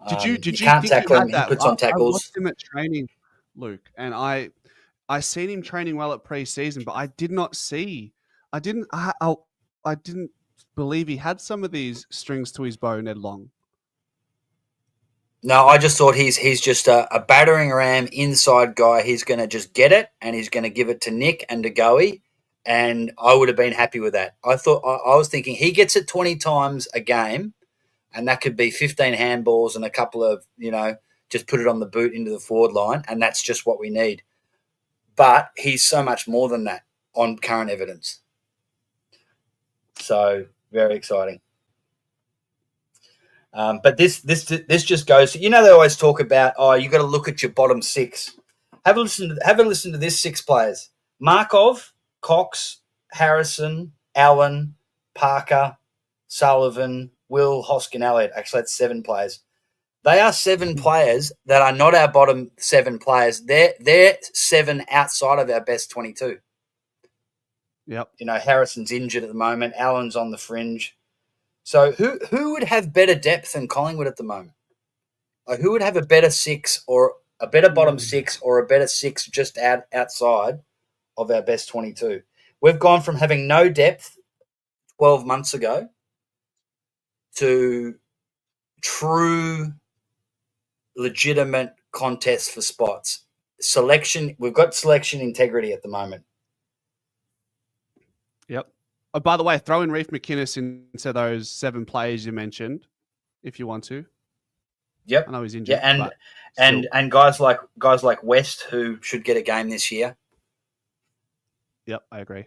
Did you can't think tackle he him? had that? He puts on I tackles. watched him at training, Luke, and I seen him training well at pre-season, but I didn't believe he had some of these strings to his bow, Ned Long. No, I just thought he's just a battering ram inside guy. He's going to just get it, and he's going to give it to Nick and to Goey, and I would have been happy with that. I was thinking he gets it 20 times a game, and that could be 15 handballs and a couple of, just put it on the boot into the forward line, and that's just what we need. But he's so much more than that on current evidence. So very exciting. But this just goes. They always talk about, you got to look at your bottom six. Have a listen to this 6 players: Markov, Cox, Harrison, Allen, Parker, Sullivan, Will, Hoskin, Elliott. Actually, that's 7 players. They are 7 players that are not our bottom 7 players. They're 7 outside of our best 22. Yep. Harrison's injured at the moment. Allen's on the fringe. So who would have better depth than Collingwood at the moment? Like, who would have a better 6 or a better bottom 6 or a better 6 just outside of our best 22? We've gone from having no depth 12 months ago to true legitimate contests for spots. We've got selection integrity at the moment. Yep. Oh, by the way, throw in Reef McInnes into those 7 players you mentioned, if you want to. Yep. I know he's injured. Yeah, and guys like West, who should get a game this year. Yep, I agree.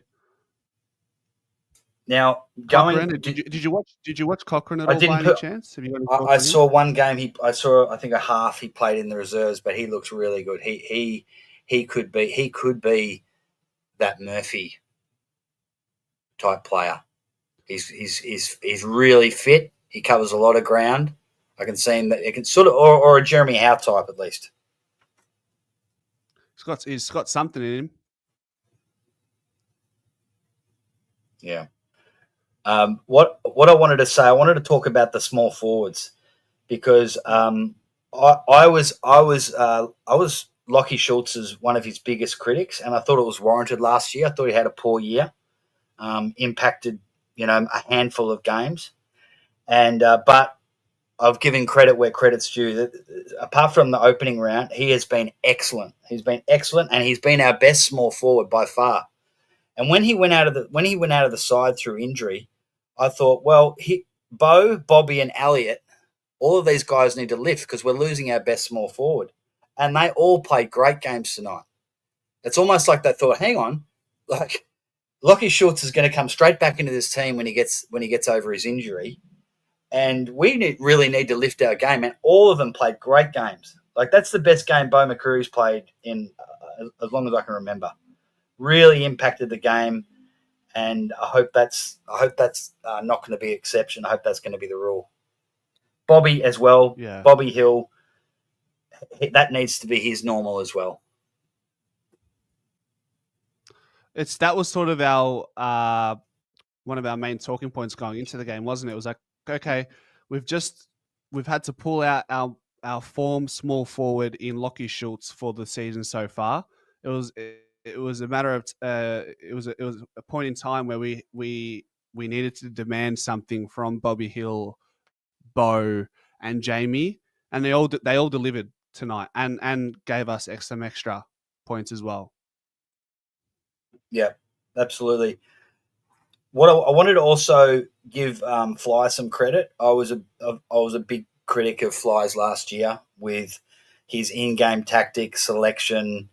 Now, Cochrane, going, did you watch Cochrane at I all by didn't any put. chance? Have you got any I thoughts on him? saw one game. I saw, I think, a half. He played in the reserves, but he looks really good. He could be that Murphy type player. He's really fit. He covers a lot of ground. I can see him. It can sort of, or a Jeremy Howe type at least. He's got something in him. Yeah. What I wanted to say, I wanted to talk about the small forwards because I was Lockie Schultz's one of his biggest critics, and I thought it was warranted last year. I thought he had a poor year, impacted a handful of games, and but I've given credit where credit's due. That apart from the opening round, he has been excellent. He's been excellent, and he's been our best small forward by far. And when he went out of the side through injury, I thought, well, Bo, Bobby, and Elliot, all of these guys need to lift because we're losing our best small forward, and they all played great games tonight. It's almost like they thought, hang on, like Lockie Schultz is going to come straight back into this team when he gets over his injury. And we really need to lift our game. And all of them played great games. Like, that's the best game Bo McCreary's played in as long as I can remember. Really impacted the game, and I hope that's not going to be an exception. I hope that's going to be the rule. Bobby as well. Yeah. Bobby Hill. That needs to be his normal as well. That was sort of our one of our main talking points going into the game, wasn't it? It was like, okay, we've had to pull out our form small forward in Lockie Schultz for the season so far. It was a matter of it was a point in time where we needed to demand something from Bobby Hill, Bo, and Jamie, and they all delivered tonight and gave us some extra points as well. Yeah, absolutely. What I wanted to also give Fly some credit. I was a big critic of Fly's last year with his in-game tactics selection.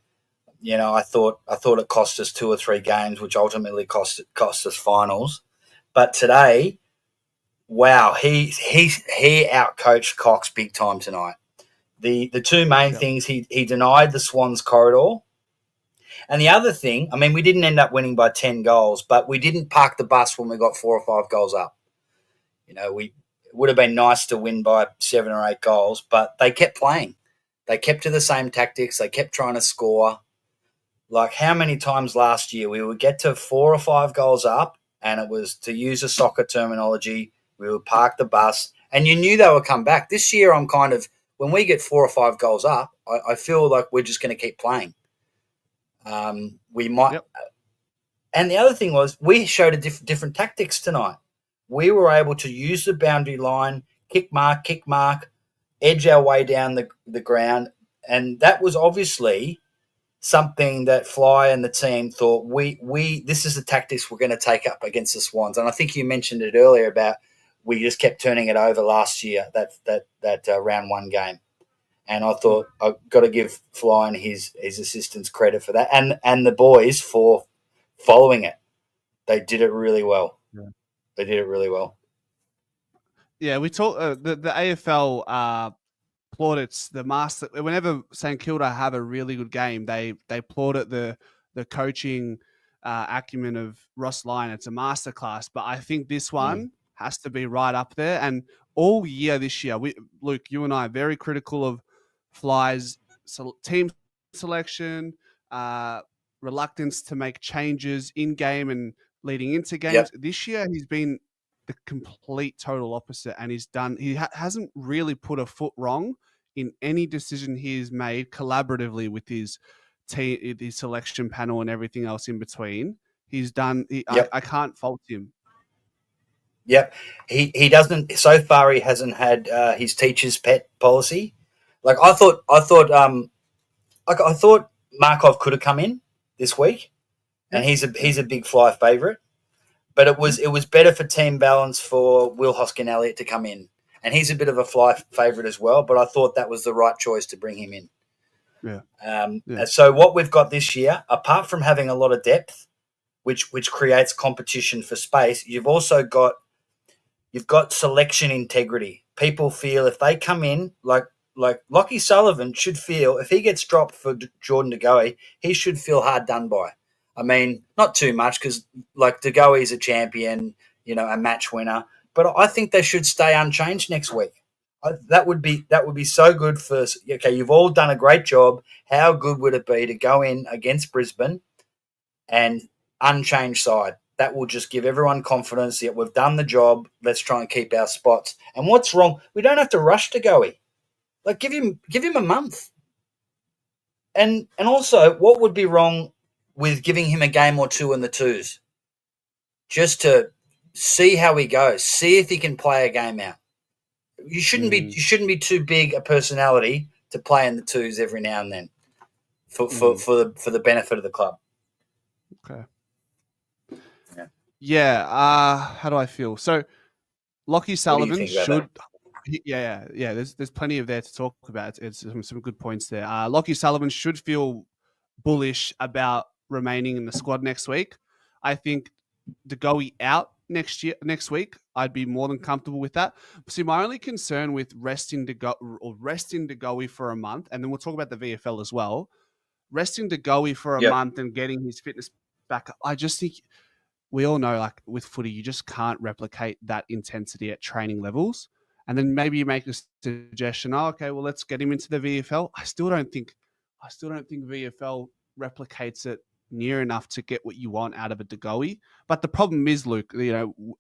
I thought it cost us 2 or 3 games, which ultimately cost us finals. But today, wow, he outcoached Cox big time tonight. The two main things, he denied the Swans corridor. And the other thing, I mean, we didn't end up winning by 10 goals, but we didn't park the bus when we got 4 or 5 goals up. It would have been nice to win by 7 or 8 goals, but they kept playing. They kept to the same tactics. They kept trying to score. Like, how many times last year we would get to 4 or 5 goals up, and it was, to use a soccer terminology, we would park the bus, and you knew they would come back. This year, I'm kind of, when we get 4 or 5 goals up, I feel like we're just going to keep playing. We might, Yep. And the other thing was we showed a different tactics tonight. We were able to use the boundary line, kick mark, edge our way down the ground, and that was obviously something that Fly and the team thought this is the tactics we're going to take up against the Swans. And I think you mentioned it earlier about we just kept turning it over last year, that round 1 game. And I thought I've got to give Fly and his assistants credit for that, and the boys for following it. They did it really well. Yeah. They did it really well. Yeah, we talk the AFL plaudits the master. Whenever St Kilda have a really good game, they plaudit the coaching acumen of Ross Lyon. It's a masterclass, but I think this one has to be right up there. And all year this year, Luke, you and I are very critical of Fly's team selection, reluctance to make changes in game and leading into games. Yep. This year, he's been the complete total opposite, and he hasn't really put a foot wrong in any decision he's made collaboratively with his team, his selection panel, and everything else in between. He's done. I can't fault him. Yep, he doesn't. So far, he hasn't had his teacher's pet policy. Like, I thought Markov could have come in this week, and he's a big Fly favourite. But it was better for team balance for Will Hoskin Elliott to come in, and he's a bit of a Fly favourite as well. But I thought that was the right choice to bring him in. Yeah. So what we've got this year, apart from having a lot of depth, which creates competition for space. You've also got selection integrity. People feel if they come in like Lockie Sullivan should feel if he gets dropped for Jordan De Goey, he should feel hard done by. I mean, not too much because like De Goey's a champion, a match winner, but I think they should stay unchanged next week. That would be so good for. Okay, you've all done a great job. How good would it be to go in against Brisbane and unchanged side? That will just give everyone confidence that we've done the job. Let's try and keep our spots. And what's wrong? We don't have to rush to Goey. Like give him a month. And also, what would be wrong with giving him a game or two in the twos, just to see how he goes, see if he can play a game out. You shouldn't be too big a personality to play in the twos every now and then, for the benefit of the club. Okay. Yeah. How do I feel? So, Lockie Sullivan should. Yeah. There's plenty of there to talk about. It's some good points there. Lockie Sullivan should feel bullish about remaining in the squad next week. I think De Goey out next week, I'd be more than comfortable with that. See, my only concern with resting De Goey for a month, and then we'll talk about the VFL as well. Resting De Goey for a month and getting his fitness back, I just think we all know, like with footy, you just can't replicate that intensity at training levels. And then maybe you make a suggestion, okay, well, let's get him into the VFL. I still don't think VFL replicates it near enough to get what you want out of a De Goey. But the problem is, Luke,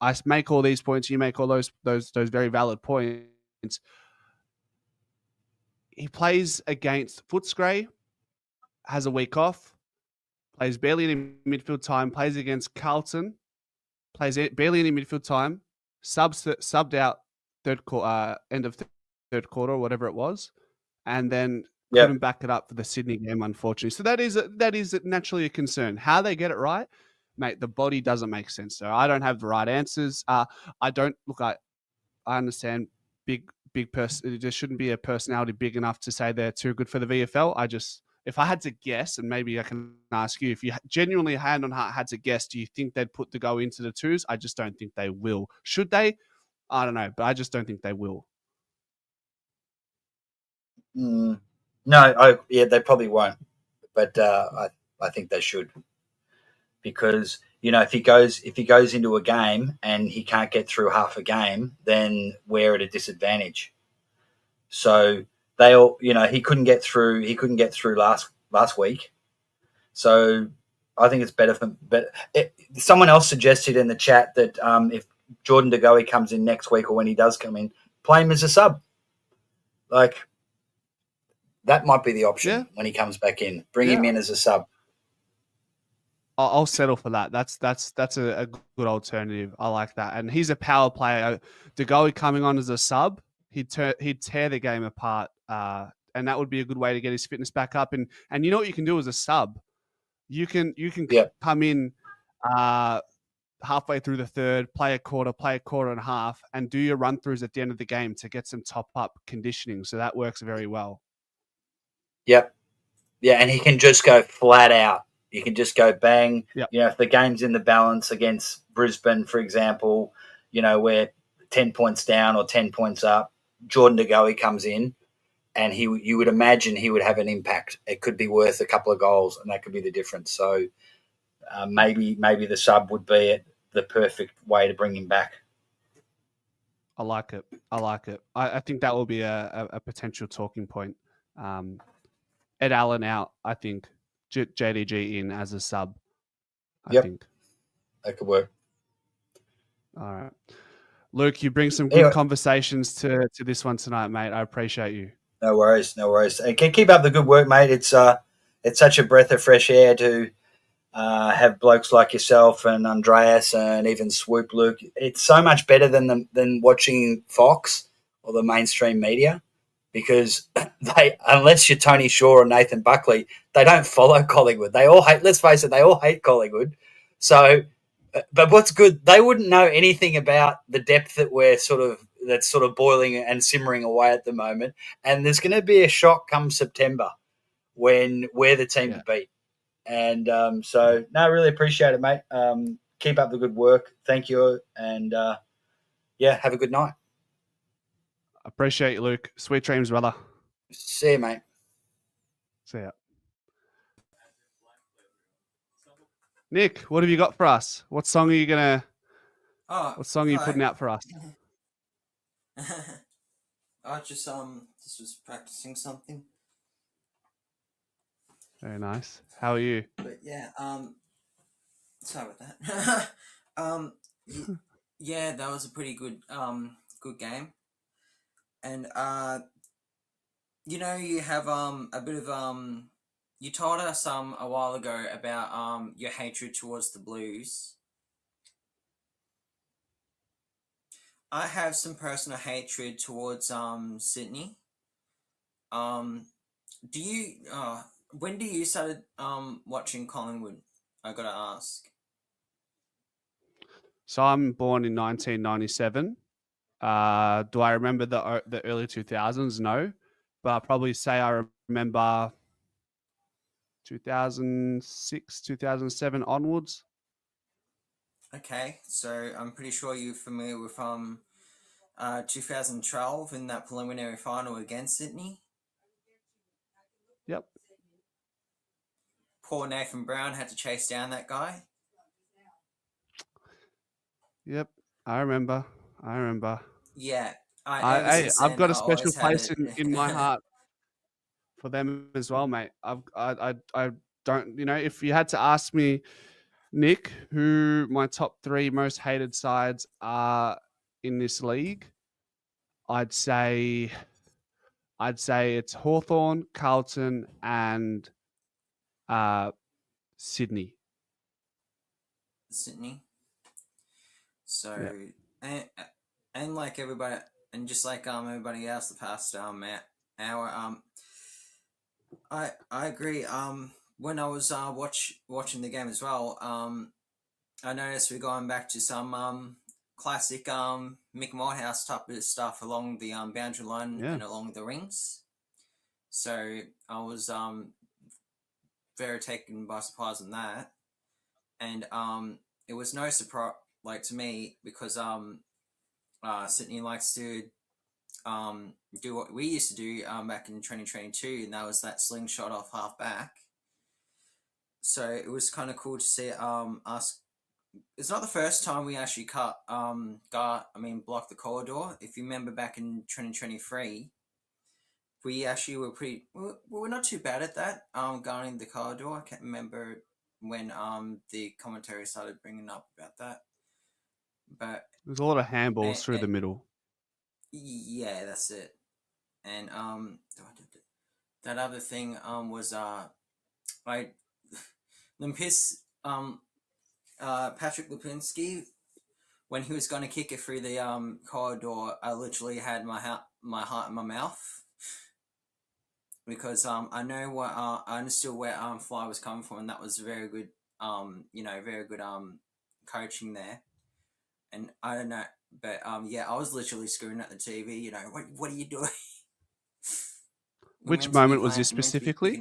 I make all these points, you make all those very valid points. He plays against Footscray, has a week off, plays barely any midfield time, plays against Carlton, plays barely any midfield time, subbed out end of third quarter or whatever it was, and then couldn't back it up for the Sydney game, unfortunately. So that is naturally a concern. How they get it right, mate, the body doesn't make sense. So I don't have the right answers. I understand big person. There shouldn't be a personality big enough to say they're too good for the VFL. If I had to guess, and maybe I can ask you, if you genuinely hand on heart had to guess, do you think they'd put De Goey into the twos? I just don't think they will. Should they? I don't know, but I just don't think they will. No, they probably won't, but I think they should, because if he goes into a game and he can't get through half a game, then we're at a disadvantage. So he couldn't get through last week, so I think it's better someone else suggested in the chat that if Jordan De Goey comes in next week, or when he does come in, play him as a sub. Like, that might be the option when he comes back in. Bring him in as a sub. I'll settle for that. That's a good alternative. I like that. And he's a power player. De Goey coming on as a sub, he'd tear the game apart. And that would be a good way to get his fitness back up. And you know what you can do as a sub? You can come in halfway through the third, play a quarter and a half, and do your run-throughs at the end of the game to get some top-up conditioning. So that works very well. Yep. Yeah, and he can just go flat out. You can just go bang. Yep. If the game's in the balance against Brisbane, for example, we're 10 points down or 10 points up, Jordan De Goey comes in, and you would imagine he would have an impact. It could be worth a couple of goals, and that could be the difference. So maybe the sub would be the perfect way to bring him back. I like it. I think that will be a potential talking point. Ed Allen out, I think. JDG in as a sub, I think. That could work. All right. Luke, you bring some good conversations to this one tonight, mate. I appreciate you. No worries. And keep up the good work, mate. It's such a breath of fresh air to have blokes like yourself and Andreas and even Swoop Luke. It's so much better than watching Fox or the mainstream media, because unless you're Tony Shaw or Nathan Buckley, they don't follow Collingwood. They all hate, let's face it, they all hate Collingwood. So, but what's good, they wouldn't know anything about the depth that that's sort of boiling and simmering away at the moment. And there's going to be a shock come September when we're the team to beat. And so, no, I really appreciate it, mate. Keep up the good work. Thank you. And yeah, have a good night. Appreciate you, Luke. Sweet dreams, brother. See you, mate. See ya. Nick, what have you got for us? What song are you gonna? What song are you putting out for us? I just was practicing something. Very nice. How are you? But yeah, sorry about that. Yeah, that was a pretty good good game. And you have a bit of you told us a while ago about your hatred towards the Blues. I have some personal hatred towards Sydney. Do you when do you started watching Collingwood? I gotta ask. So I'm born in 1997. Do I remember the early 2000s? No, but I'll probably say I remember 2006, 2007 onwards. Okay, so I'm pretty sure you're familiar with 2012 in that preliminary final against Sydney. Yep. Poor Nathan Brown had to chase down that guy. Yep, I remember. Yeah, I've got a special place in my heart for them as well, mate. I don't, if you had to ask me, Nick, who my top 3 most hated sides are in this league, I'd say it's Hawthorn, Carlton, and Sydney. So and like everybody, and just like everybody else, the past hour, I agree. When I was watching the game as well, I noticed we're going back to some classic Mick Morehouse type of stuff along the boundary line and along the rings. So I was very taken by surprise on that, and it was no surprise to me because Sydney likes to do what we used to do back in 2022, and that was that slingshot off half back. So it was kind of cool to see us. It's not the first time we actually block the corridor. If you remember back in 2023, we actually were not too bad at that, guarding the corridor. I can't remember when the commentary started bringing up about that. But there's a lot of handballs through the middle. Yeah, that's it. And that other thing was Patrick Lipinski, when he was going to kick it through the corridor, I literally had my heart in my mouth because I know what I understood where Fly was coming from, and that was very good. Very good coaching there. And I don't know, but I was literally screaming at the TV. What are you doing? Which moment was this specifically?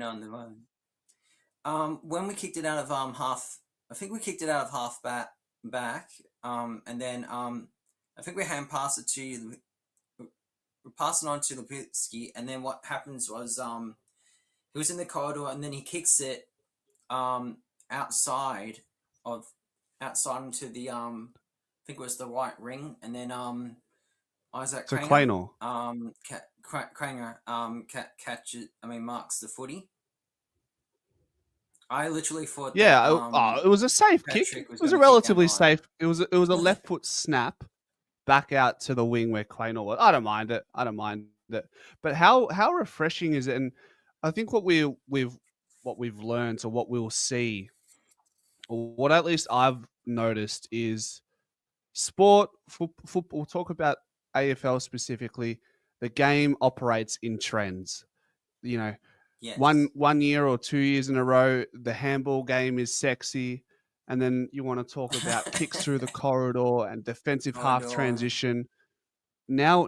When we kicked it out of half, I think we kicked it out of half back, and then I think we hand passed it to, we passed it on to Lipinski, and then what happens was he was in the corridor, and then he kicks it outside into the I think it was the right ring, and then Isaac Kranger, catches. Marks the footy. I literally thought. It was a safe kick. It was a relatively safe. It was a left foot snap back out to the wing where Kleiner was. I don't mind it. But how refreshing is it? And I think what we've learned, or what we'll see, or what at least I've noticed, is sport, football. We'll talk about AFL specifically. The game operates in trends. Yes. 1 year or 2 years in a row, the handball game is sexy, and then you want to talk about kicks through the corridor and defensive half transition. Now,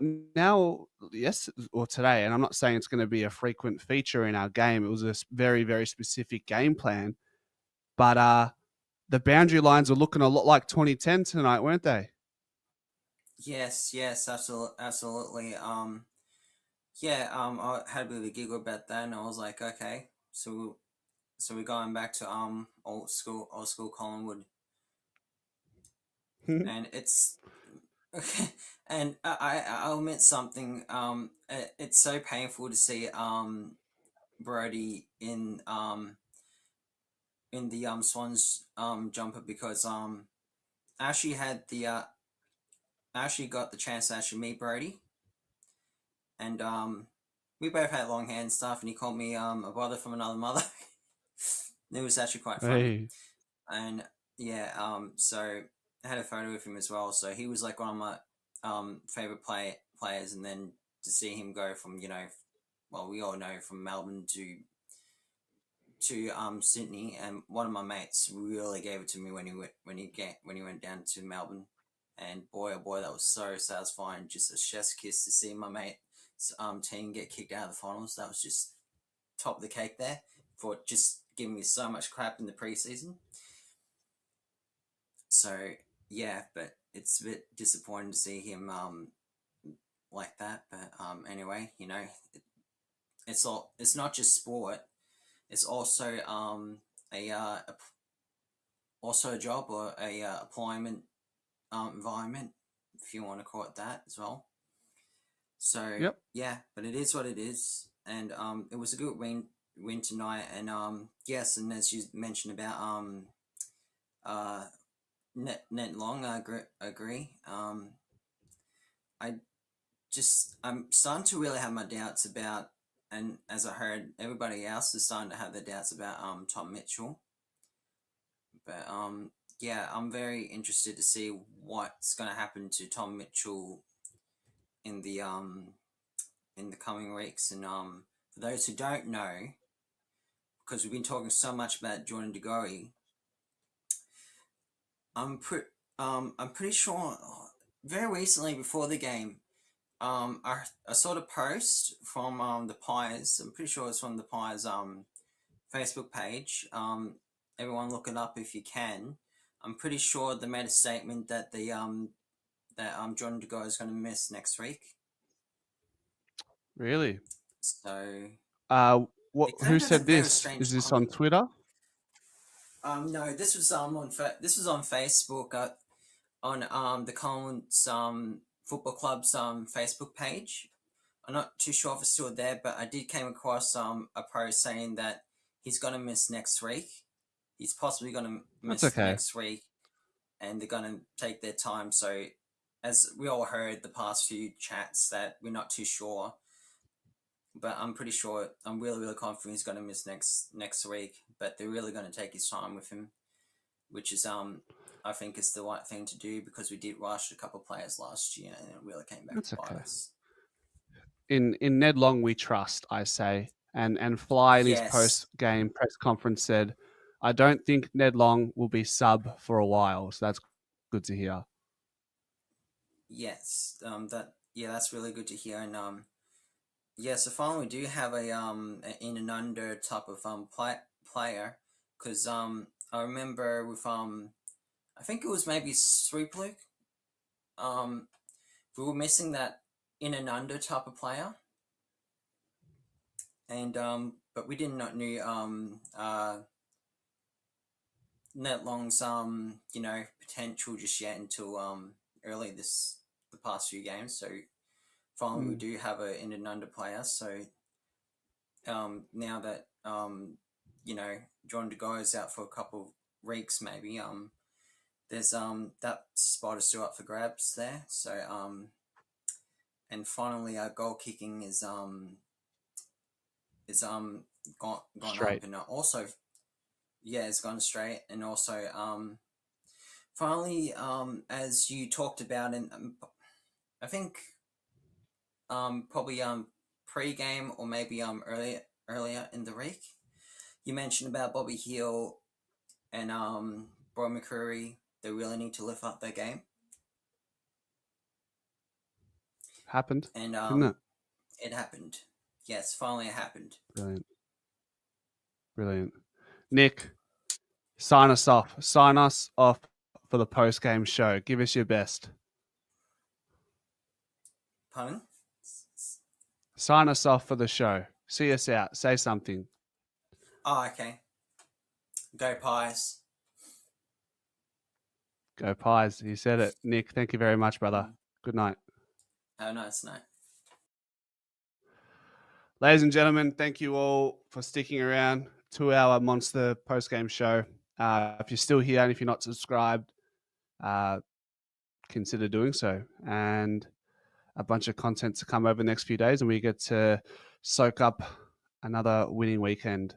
yes, or today, and I'm not saying it's going to be a frequent feature in our game. It was a very, very specific game plan, But the boundary lines were looking a lot like 2010 tonight, weren't they? Yes, absolutely. I had a bit of a giggle about that, and I was like, okay, so we're going back to old school Collingwood, and it's and I'll admit something. It's so painful to see Brody in the Swans jumper, because I actually had I actually got the chance to actually meet Brody, and we both had long hair and stuff, and he called me a brother from another mother. It was actually quite funny. Hey. And yeah, so I had a photo with him as well. So he was like one of my favorite players, and then to see him go from, well, we all know, from Melbourne to Sydney, and one of my mates really gave it to me when he went down to Melbourne, and boy oh boy, that was so satisfying, just a chef's kiss to see my mate's team get kicked out of the finals. That was just top of the cake there, for just giving me so much crap in the preseason. So yeah, but it's a bit disappointing to see him like that. But anyway, it's not just sport. It's also also a job, or a employment environment, if you want to call it that as well. So Yep. yeah, but it is what it is, and it was a good win tonight, and yes, and as you mentioned about Net Long, I agree. I'm starting to really have my doubts about, and as I heard, everybody else is starting to have their doubts about Tom Mitchell. But yeah, I'm very interested to see what's going to happen to Tom Mitchell in the coming weeks. And for those who don't know, because we've been talking so much about Jordan De Goey, I'm pretty sure very recently, before the game, I saw a post from the Pies. I'm pretty sure it's from the Pies Facebook page. Everyone look it up if you can. I'm pretty sure they made a statement that Jordan De Goey is going to miss next week. Really? So who said this? Is this on Twitter? No, this was on Facebook, on the Collingwood's football club's Facebook page. I'm not too sure if it's still there, but I did came across a post saying that he's going to miss next week. He's possibly going to miss next week, and they're going to take their time. So, as we all heard the past few chats, that we're not too sure, but I'm pretty sure, I'm really, really confident he's going to miss next week. But they're really going to take his time with him, which is I think it's the right thing to do, because we did rush a couple of players last year, and it really came back to bite us. In Ned Long we trust, I say. And Fly in his post-game press conference said, I don't think Ned Long will be sub for a while. So that's good to hear. Yes, that's really good to hear. And so finally we do have a in and under type of player, because I remember with I think it was maybe Sweep Luke, we were missing that in and under type of player, and but we did not know Net Long's potential just yet until early the past few games. So finally we do have a in and under player. So now that Jordan De Goey is out for a couple of weeks, maybe there's that spot is still up for grabs there. So and finally our goal kicking is gone straight up, and also it's gone straight, and also finally as you talked about, and I think probably pre-game, or maybe earlier in the week, you mentioned about Bobby Hill and Boy McCreary. They really need to lift up their game. Happened, and didn't it? It happened. Yes, finally it happened. Brilliant. Nick, Sign us off. Sign us off for the post-game show. Give us your best. Pardon? Sign us off for the show. See us out. Say something. Oh, okay. Go Pies. Go Pies. You said it. Nick, thank you very much, brother. Good night. Have a nice night. Ladies and gentlemen, thank you all for sticking around. 2-hour monster post-game show. If you're still here and if you're not subscribed, consider doing so. And a bunch of content to come over the next few days, and we get to soak up another winning weekend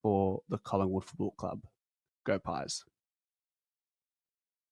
for the Collingwood Football Club. Go Pies.